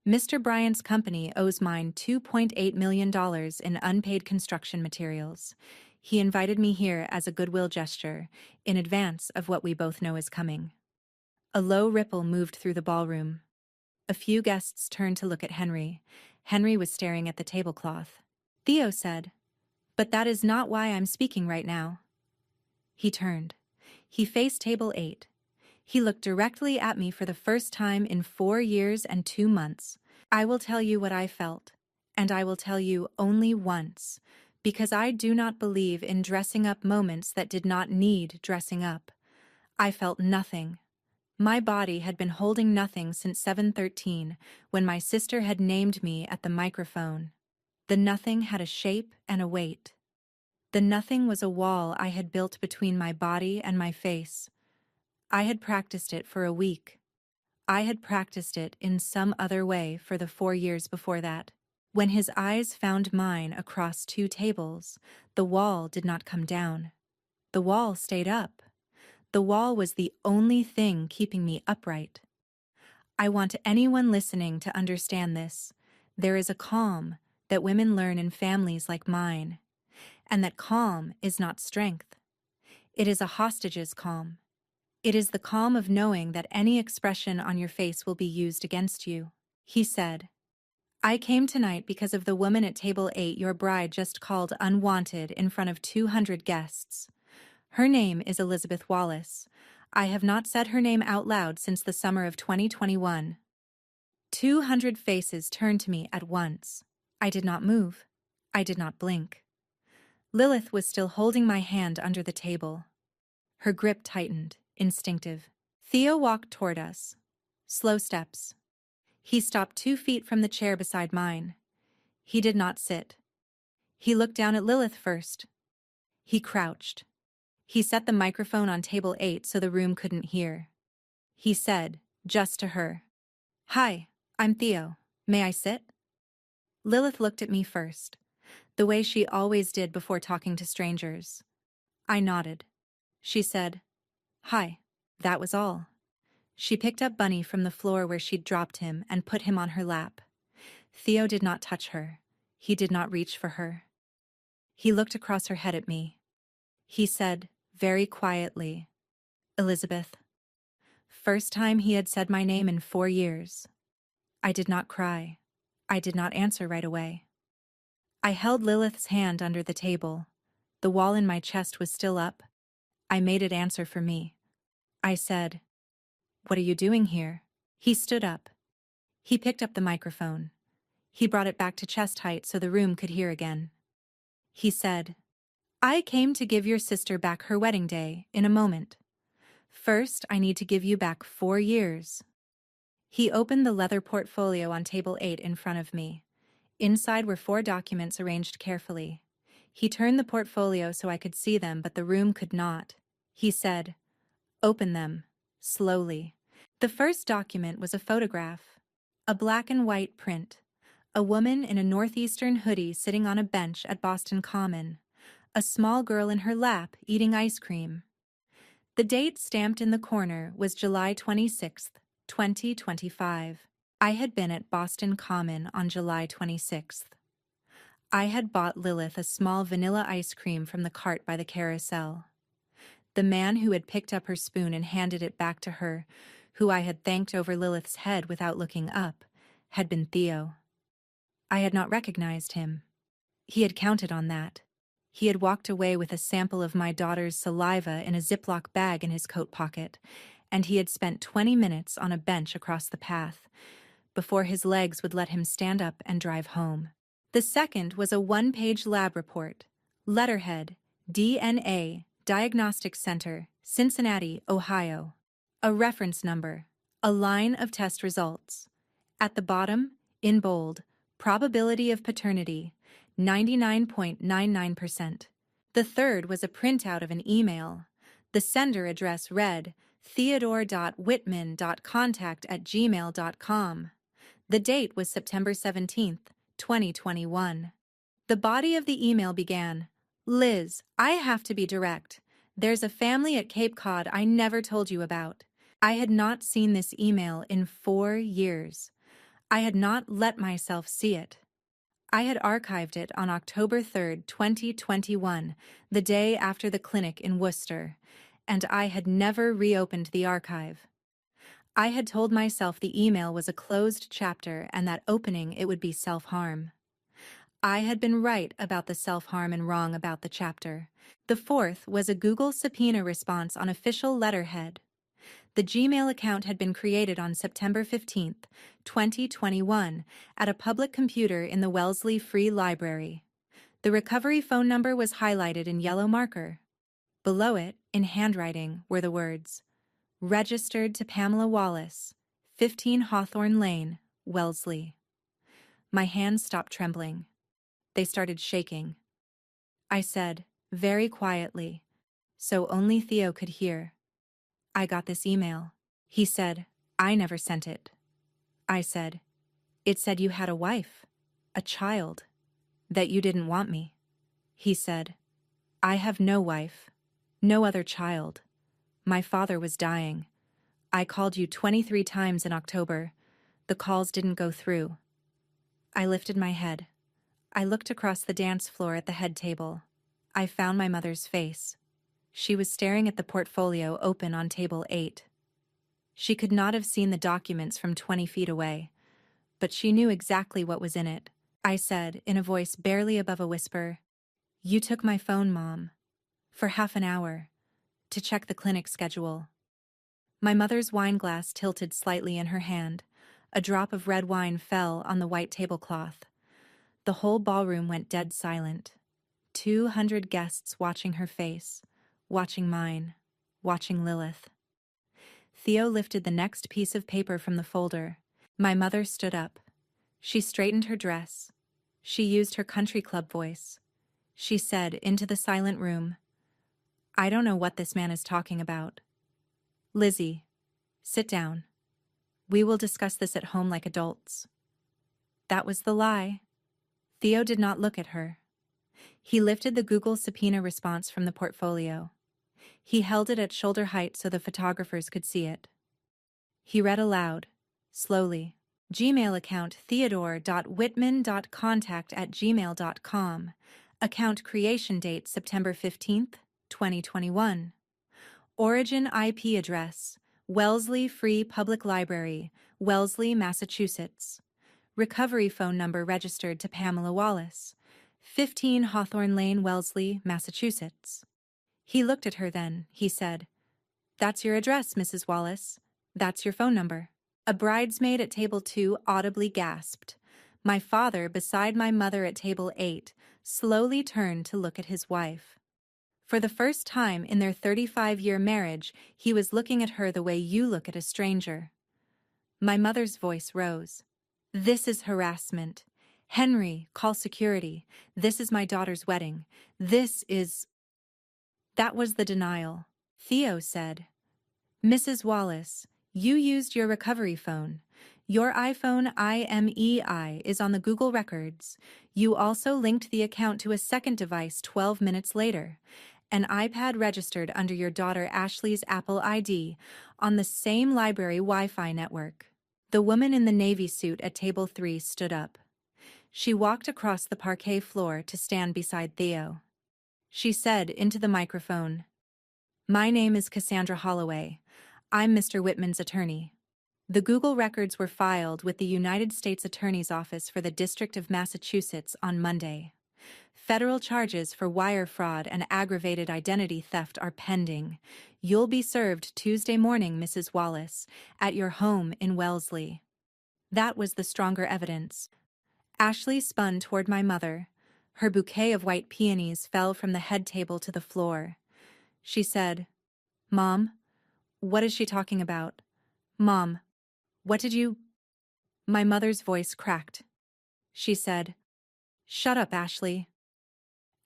[SPEAKER 1] Mr. Bryant's company owes mine $2.8 million in unpaid construction materials. He invited me here as a goodwill gesture, in advance of what we both know is coming." A low ripple moved through the ballroom. A few guests turned to look at Henry. Henry was staring at the tablecloth. Theo said, "But that is not why I'm speaking right now." He turned. He faced table 8. He looked directly at me for the first time in 4 years and 2 months. "I will tell you what I felt, and I will tell you only once, because I do not believe in dressing up moments that did not need dressing up. I felt nothing. My body had been holding nothing since 7:13, when my sister had named me at the microphone. The nothing had a shape and a weight. The nothing was a wall I had built between my body and my face. I had practiced it for a week. I had practiced it in some other way for the 4 years before that. When his eyes found mine across 2 tables, the wall did not come down. The wall stayed up. The wall was the only thing keeping me upright. I want anyone listening to understand this. There is a calm that women learn in families like mine, and that calm is not strength. It is a hostage's calm. It is the calm of knowing that any expression on your face will be used against you. He said, I came tonight because of the woman at table 8 your bride just called unwanted in front of 200 guests. Her name is Elizabeth Wallace. I have not said her name out loud since the summer of 2021. 200 faces turned to me at once. I did not move. I did not blink. Lilith was still holding my hand under the table. Her grip tightened, instinctive. Theo walked toward us. Slow steps. He stopped 2 feet from the chair beside mine. He did not sit. He looked down at Lilith first. He crouched. He set the microphone on table 8 so the room couldn't hear. He said, just to her, "Hi, I'm Theo. May I sit?" Lilith looked at me first, the way she always did before talking to strangers. I nodded. She said, "Hi." That was all. She picked up Bunny from the floor where she'd dropped him and put him on her lap. Theo did not touch her. He did not reach for her. He looked across her head at me. He said, very quietly, "Elizabeth." First time he had said my name in 4 years. I did not cry. I did not answer right away. I held Lilith's hand under the table. The wall in my chest was still up. I made it answer for me. I said, "What are you doing here?" He stood up. He picked up the microphone. He brought it back to chest height so the room could hear again. He said, "I came to give your sister back her wedding day in a moment. First, I need to give you back 4 years. He opened the leather portfolio on table 8 in front of me. Inside were 4 documents arranged carefully. He turned the portfolio so I could see them, but the room could not. He said, "Open them," slowly. The first document was a photograph. A black and white print. A woman in a northeastern hoodie sitting on a bench at Boston Common. A small girl in her lap eating ice cream. The date stamped in the corner was July 26th, 2025. I had been at Boston Common on July 26th. I had bought Lilith a small vanilla ice cream from the cart by the carousel. The man who had picked up her spoon and handed it back to her, who I had thanked over Lilith's head without looking up, had been Theo. I had not recognized him. He had counted on that. He had walked away with a sample of my daughter's saliva in a Ziploc bag in his coat pocket, and he had spent 20 minutes on a bench across the path, before his legs would let him stand up and drive home. The second was a 1-page lab report. Letterhead, DNA, Diagnostic Center, Cincinnati, Ohio. A reference number. A line of test results. At the bottom, in bold, probability of paternity, 99.99%. The third was a printout of an email. The sender address read, theodore.whitman.contact@gmail.com. The date was September 17th, 2021. The body of the email began, "Liz, I have to be direct. There's a family at Cape Cod I never told you about." I had not seen this email in 4 years. I had not let myself see it. I had archived it on October 3rd, 2021, the day after the clinic in Worcester, and I had never reopened the archive. I had told myself the email was a closed chapter and that opening it would be self-harm. I had been right about the self-harm and wrong about the chapter. The fourth was a Google subpoena response on official letterhead. The Gmail account had been created on September 15th, 2021, at a public computer in the Wellesley Free Library. The recovery phone number was highlighted in yellow marker. Below it, in handwriting, were the words, "Registered to Pamela Wallace, 15 Hawthorne Lane, Wellesley." My hands stopped trembling. They started shaking. I said, very quietly, so only Theo could hear, "I got this email." He said, "I never sent it." I said, "It said you had a wife, a child, that you didn't want me." He said, "I have no wife, no other child. My father was dying. I called you 23 times in October. The calls didn't go through." I lifted my head. I looked across the dance floor at the head table. I found my mother's face. She was staring at the portfolio open on table 8. She could not have seen the documents from 20 feet away, but she knew exactly what was in it. I said, in a voice barely above a whisper, "You took my phone, Mom, for half an hour, to check the clinic schedule." My mother's wine glass tilted slightly in her hand. A drop of red wine fell on the white tablecloth. The whole ballroom went dead silent. 200 guests watching her face, watching mine, watching Lilith. Theo lifted the next piece of paper from the folder. My mother stood up. She straightened her dress. She used her country club voice. She said into the silent room, "I don't know what this man is talking about. Lizzie, sit down. We will discuss this at home like adults." That was the lie. Theo did not look at her. He lifted the Google subpoena response from the portfolio. He held it at shoulder height so the photographers could see it. He read aloud, slowly. Gmail account theodore.whitman.contact@gmail.com. Account creation date September 15th, 2021. Origin IP address, Wellesley Free Public Library, Wellesley, Massachusetts. Recovery phone number registered to Pamela Wallace, 15 Hawthorne Lane, Wellesley, Massachusetts. He looked at her then, he said, "That's your address, Mrs. Wallace. That's your phone number." A bridesmaid at table 2 audibly gasped. My father, beside my mother at table 8, slowly turned to look at his wife. For the first time in their 35-year marriage, he was looking at her the way you look at a stranger. My mother's voice rose. "This is harassment. Henry, call security. This is my daughter's wedding. This is..." That was the denial. Theo said, "Mrs. Wallace, you used your recovery phone. Your iPhone IMEI is on the Google records. You also linked the account to a second device 12 minutes later. An iPad registered under your daughter Ashley's Apple ID on the same library Wi-Fi network." The woman in the navy suit at table 3 stood up. She walked across the parquet floor to stand beside Theo. She said into the microphone, "My name is Cassandra Holloway. I'm Mr. Whitman's attorney." The Google records were filed with the United States Attorney's Office for the District of Massachusetts on Monday. Federal charges for wire fraud and aggravated identity theft are pending. You'll be served Tuesday morning, Mrs. Wallace, at your home in Wellesley. That was the stronger evidence. Ashley spun toward my mother. Her bouquet of white peonies fell from the head table to the floor. She said, "Mom, what is she talking about? Mom, what did you..." My mother's voice cracked. She said, "Shut up, Ashley."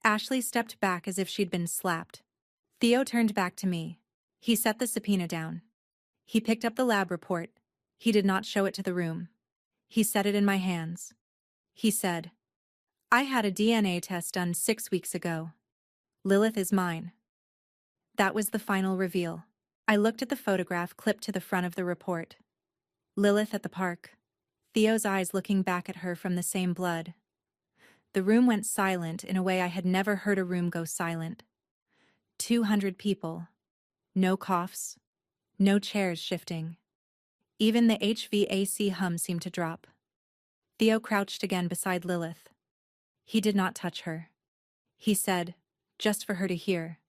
[SPEAKER 1] Ashley stepped back as if she'd been slapped. Theo turned back to me. He set the subpoena down. He picked up the lab report. He did not show it to the room. He set it in my hands. He said, "I had a DNA test done 6 weeks ago. Lilith is mine." That was the final reveal. I looked at the photograph clipped to the front of the report. Lilith at the park. Theo's eyes looking back at her from the same blood. The room went silent in a way I had never heard a room go silent. 200 people. No coughs. No chairs shifting. Even the HVAC hum seemed to drop. Theo crouched again beside Lilith. He did not touch her. He said, just for her to hear,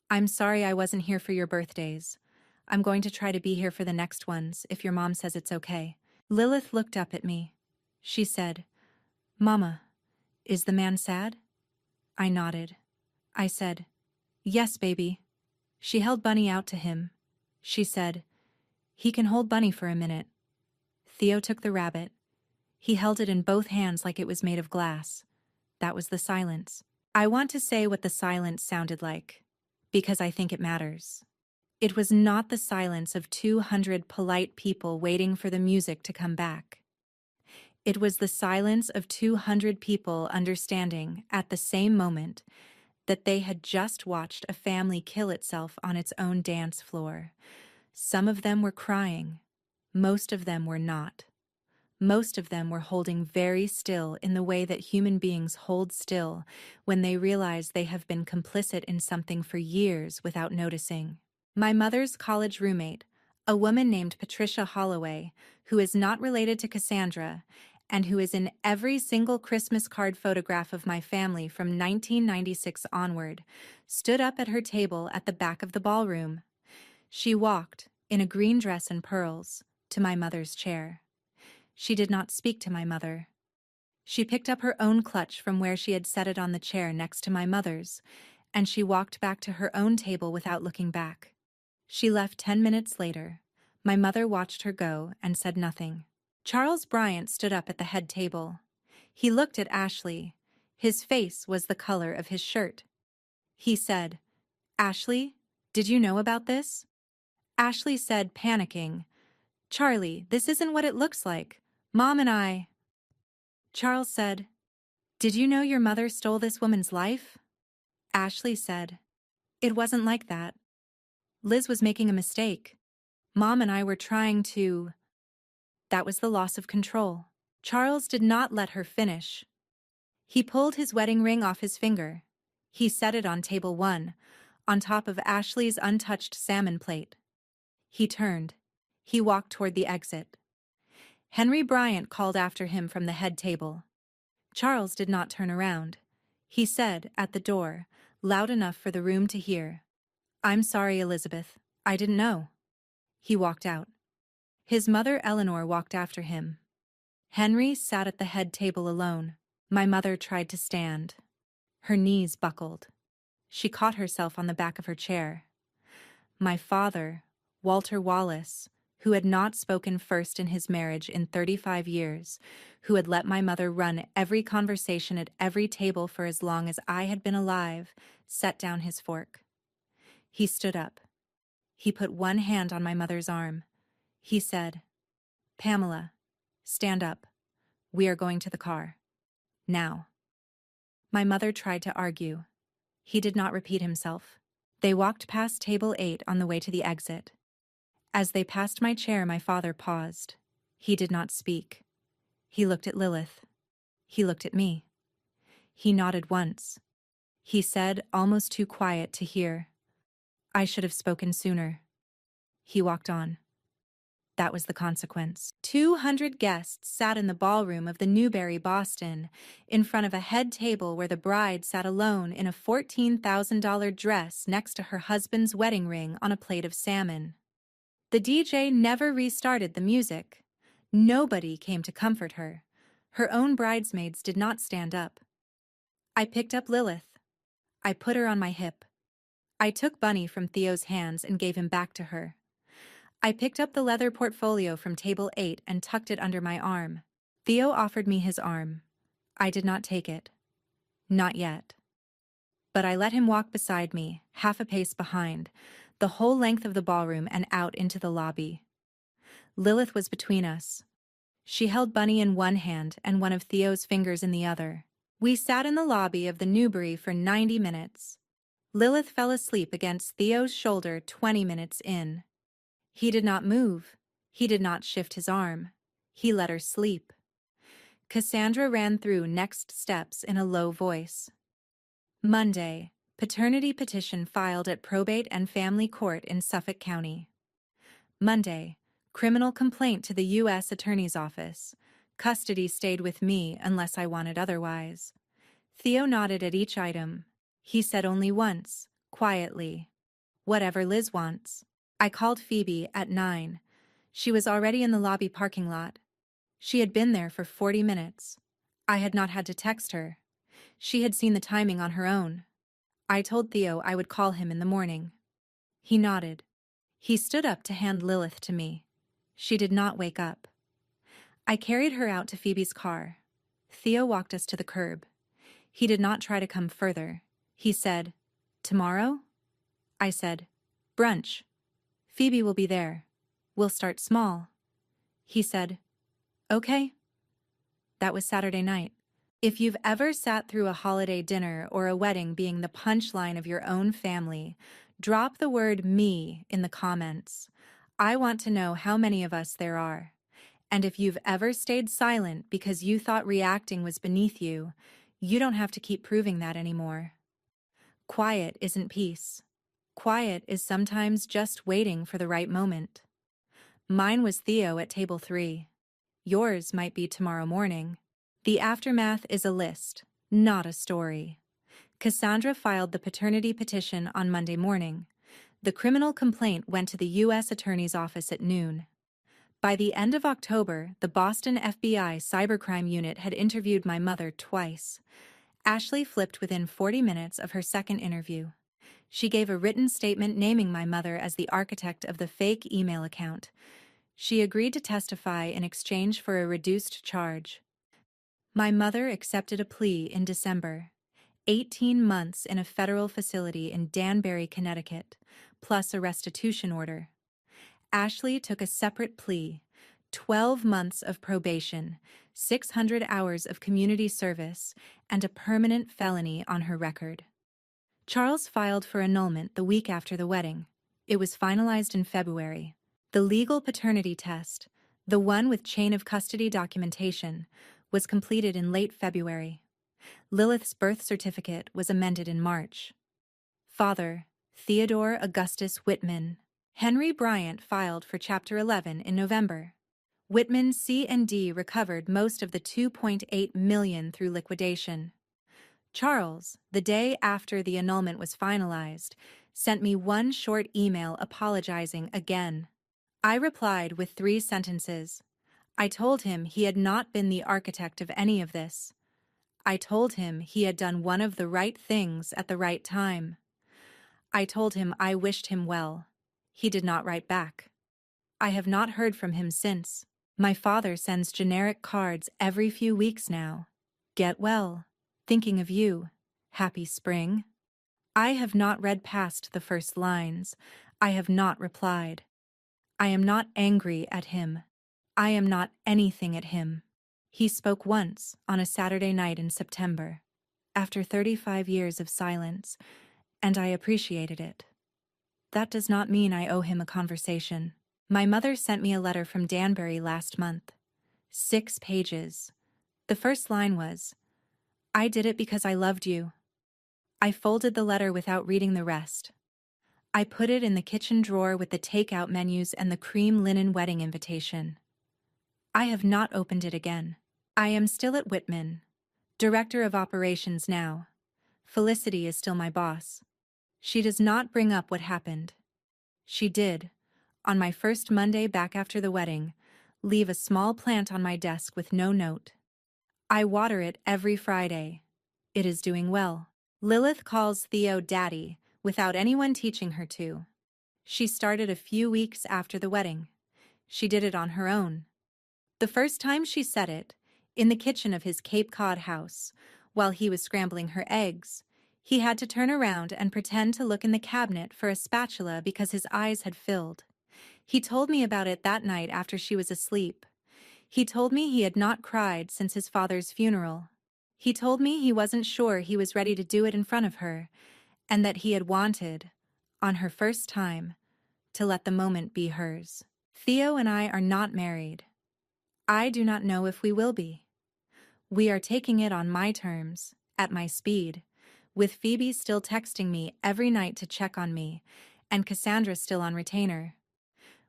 [SPEAKER 1] "I'm sorry I wasn't here for your birthdays. I'm going to try to be here for the next ones, if your mom says it's okay." Lilith looked up at me. She said, "Mama, is the man sad?" I nodded. I said, "Yes, baby." She held Bunny out to him. She said, "He can hold Bunny for a minute." Theo took the rabbit. He held it in both hands like it was made of glass. That was the silence. I want to say what the silence sounded like, because I think it matters. It was not the silence of 200 polite people waiting for the music to come back. It was the silence of 200 people understanding, at the same moment, that they had just watched a family kill itself on its own dance floor. Some of them were crying. Most of them were not. Most of them were holding very still in the way that human beings hold still when they realize they have been complicit in something for years without noticing. My mother's college roommate, a woman named Patricia Holloway, who is not related to Cassandra, and who is in every single Christmas card photograph of my family from 1996 onward, stood up at her table at the back of the ballroom. She walked, in a green dress and pearls, to my mother's chair. She did not speak to my mother. She picked up her own clutch from where she had set it on the chair next to my mother's, and she walked back to her own table without looking back. She left 10 minutes later. My mother watched her go and said nothing. Charles Bryant stood up at the head table. He looked at Ashley. His face was the color of his shirt. He said, "Ashley, did you know about this?" Ashley said, panicking, "Charlie, this isn't what it looks like. Mom and I..." Charles said, "Did you know your mother stole this woman's life?" Ashley said, "It wasn't like that. Liz was making a mistake. Mom and I were trying to..." That was the loss of control. Charles did not let her finish. He pulled his wedding ring off his finger. He set it on table 1, on top of Ashley's untouched salmon plate. He turned. He walked toward the exit. Henry Bryant called after him from the head table. Charles did not turn around. He said, at the door, loud enough for the room to hear, "I'm sorry, Elizabeth. I didn't know." He walked out. His mother Eleanor walked after him. Henry sat at the head table alone. My mother tried to stand. Her knees buckled. She caught herself on the back of her chair. My father, Walter Wallace, who had not spoken first in his marriage in 35 years, who had let my mother run every conversation at every table for as long as I had been alive, set down his fork. He stood up. He put one hand on my mother's arm. He said, "Pamela, stand up. We are going to the car. Now." My mother tried to argue. He did not repeat himself. They walked past table 8 on the way to the exit. As they passed my chair, my father paused. He did not speak. He looked at Lilith. He looked at me. He nodded once. He said, almost too quiet to hear, "I should have spoken sooner." He walked on. That was the consequence. 200 guests sat in the ballroom of the Newberry Boston, in front of a head table where the bride sat alone in a $14,000 dress next to her husband's wedding ring on a plate of salmon. The DJ never restarted the music. Nobody came to comfort her. Her own bridesmaids did not stand up. I picked up Lilith. I put her on my hip. I took Bunny from Theo's hands and gave him back to her. I picked up the leather portfolio from table 8 and tucked it under my arm. Theo offered me his arm. I did not take it. Not yet. But I let him walk beside me, half a pace behind, the whole length of the ballroom and out into the lobby. Lilith was between us. She held Bunny in one hand and one of Theo's fingers in the other. We sat in the lobby of the Newbury for 90 minutes. Lilith fell asleep against Theo's shoulder 20 minutes in. He did not move. He did not shift his arm. He let her sleep. Cassandra ran through next steps in a low voice. Monday, paternity petition filed at Probate and Family Court in Suffolk County. Monday, criminal complaint to the U.S. Attorney's Office. Custody stayed with me unless I wanted otherwise. Theo nodded at each item. He said only once, quietly, "Whatever Liz wants." I called Phoebe at 9. She was already in the lobby parking lot. She had been there for 40 minutes. I had not had to text her. She had seen the timing on her own. I told Theo I would call him in the morning. He nodded. He stood up to hand Lilith to me. She did not wake up. I carried her out to Phoebe's car. Theo walked us to the curb. He did not try to come further. He said, "Tomorrow?" I said, "Brunch. Phoebe will be there. We'll start small." He said, "Okay." That was Saturday night. If you've ever sat through a holiday dinner or a wedding being the punchline of your own family, drop the word "me" in the comments. I want to know how many of us there are. And if you've ever stayed silent because you thought reacting was beneath you, you don't have to keep proving that anymore. Quiet isn't peace. Quiet is sometimes just waiting for the right moment. Mine was Theo at table 3. Yours might be tomorrow morning. The aftermath is a list, not a story. Cassandra filed the paternity petition on Monday morning. The criminal complaint went to the U.S. Attorney's Office at noon. By the end of October, the Boston FBI cybercrime unit had interviewed my mother twice. Ashley flipped within 40 minutes of her second interview. She gave a written statement naming my mother as the architect of the fake email account. She agreed to testify in exchange for a reduced charge. My mother accepted a plea in December. 18 months in a federal facility in Danbury, Connecticut, plus a restitution order. Ashley took a separate plea, 12 months of probation, 600 hours of community service, and a permanent felony on her record. Charles filed for annulment the week after the wedding. It was finalized in February. The legal paternity test, the one with chain of custody documentation, was completed in late February. Lilith's birth certificate was amended in March. Father, Theodore Augustus Whitman. Henry Bryant filed for Chapter 11 in November. Whitman C&D recovered most of the $2.8 million through liquidation. Charles, the day after the annulment was finalized, sent me one short email apologizing again. I replied with 3 sentences. I told him he had not been the architect of any of this. I told him he had done one of the right things at the right time. I told him I wished him well. He did not write back. I have not heard from him since. My father sends generic cards every few weeks now. Get well. Thinking of you. Happy spring. I have not read past the first lines. I have not replied. I am not angry at him. I am not anything at him. He spoke once on a Saturday night in September, after 35 years of silence, and I appreciated it. That does not mean I owe him a conversation. My mother sent me a letter from Danbury last month. 6 pages. The first line was, I did it because I loved you. I folded the letter without reading the rest. I put it in the kitchen drawer with the takeout menus and the cream linen wedding invitation. I have not opened it again. I am still at Whitman, director of operations now. Felicity is still my boss. She does not bring up what happened. She did, on my first Monday back after the wedding, leave a small plant on my desk with no note. I water it every Friday. It is doing well. Lilith calls Theo Daddy without anyone teaching her to. She started a few weeks after the wedding. She did it on her own. The first time she said it, in the kitchen of his Cape Cod house, while he was scrambling her eggs, he had to turn around and pretend to look in the cabinet for a spatula because his eyes had filled. He told me about it that night after she was asleep. He told me he had not cried since his father's funeral. He told me he wasn't sure he was ready to do it in front of her, and that he had wanted, on her first time, to let the moment be hers. Theo and I are not married. I do not know if we will be. We are taking it on my terms, at my speed, with Phoebe still texting me every night to check on me, and Cassandra still on retainer.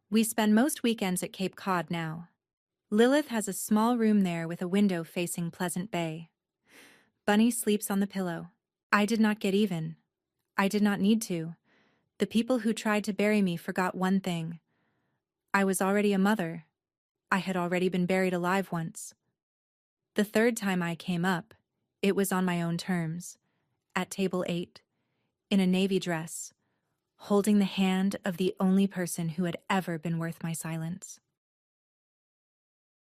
[SPEAKER 1] We spend most weekends at Cape Cod now. Lilith has a small room there with a window facing Pleasant Bay. Bunny sleeps on the pillow. I did not get even. I did not need to. The people who tried to bury me forgot one thing. I was already a mother. I had already been buried alive once. The third time I came up, it was on my own terms, at table 8, in a navy dress, holding the hand of the only person who had ever been worth my silence.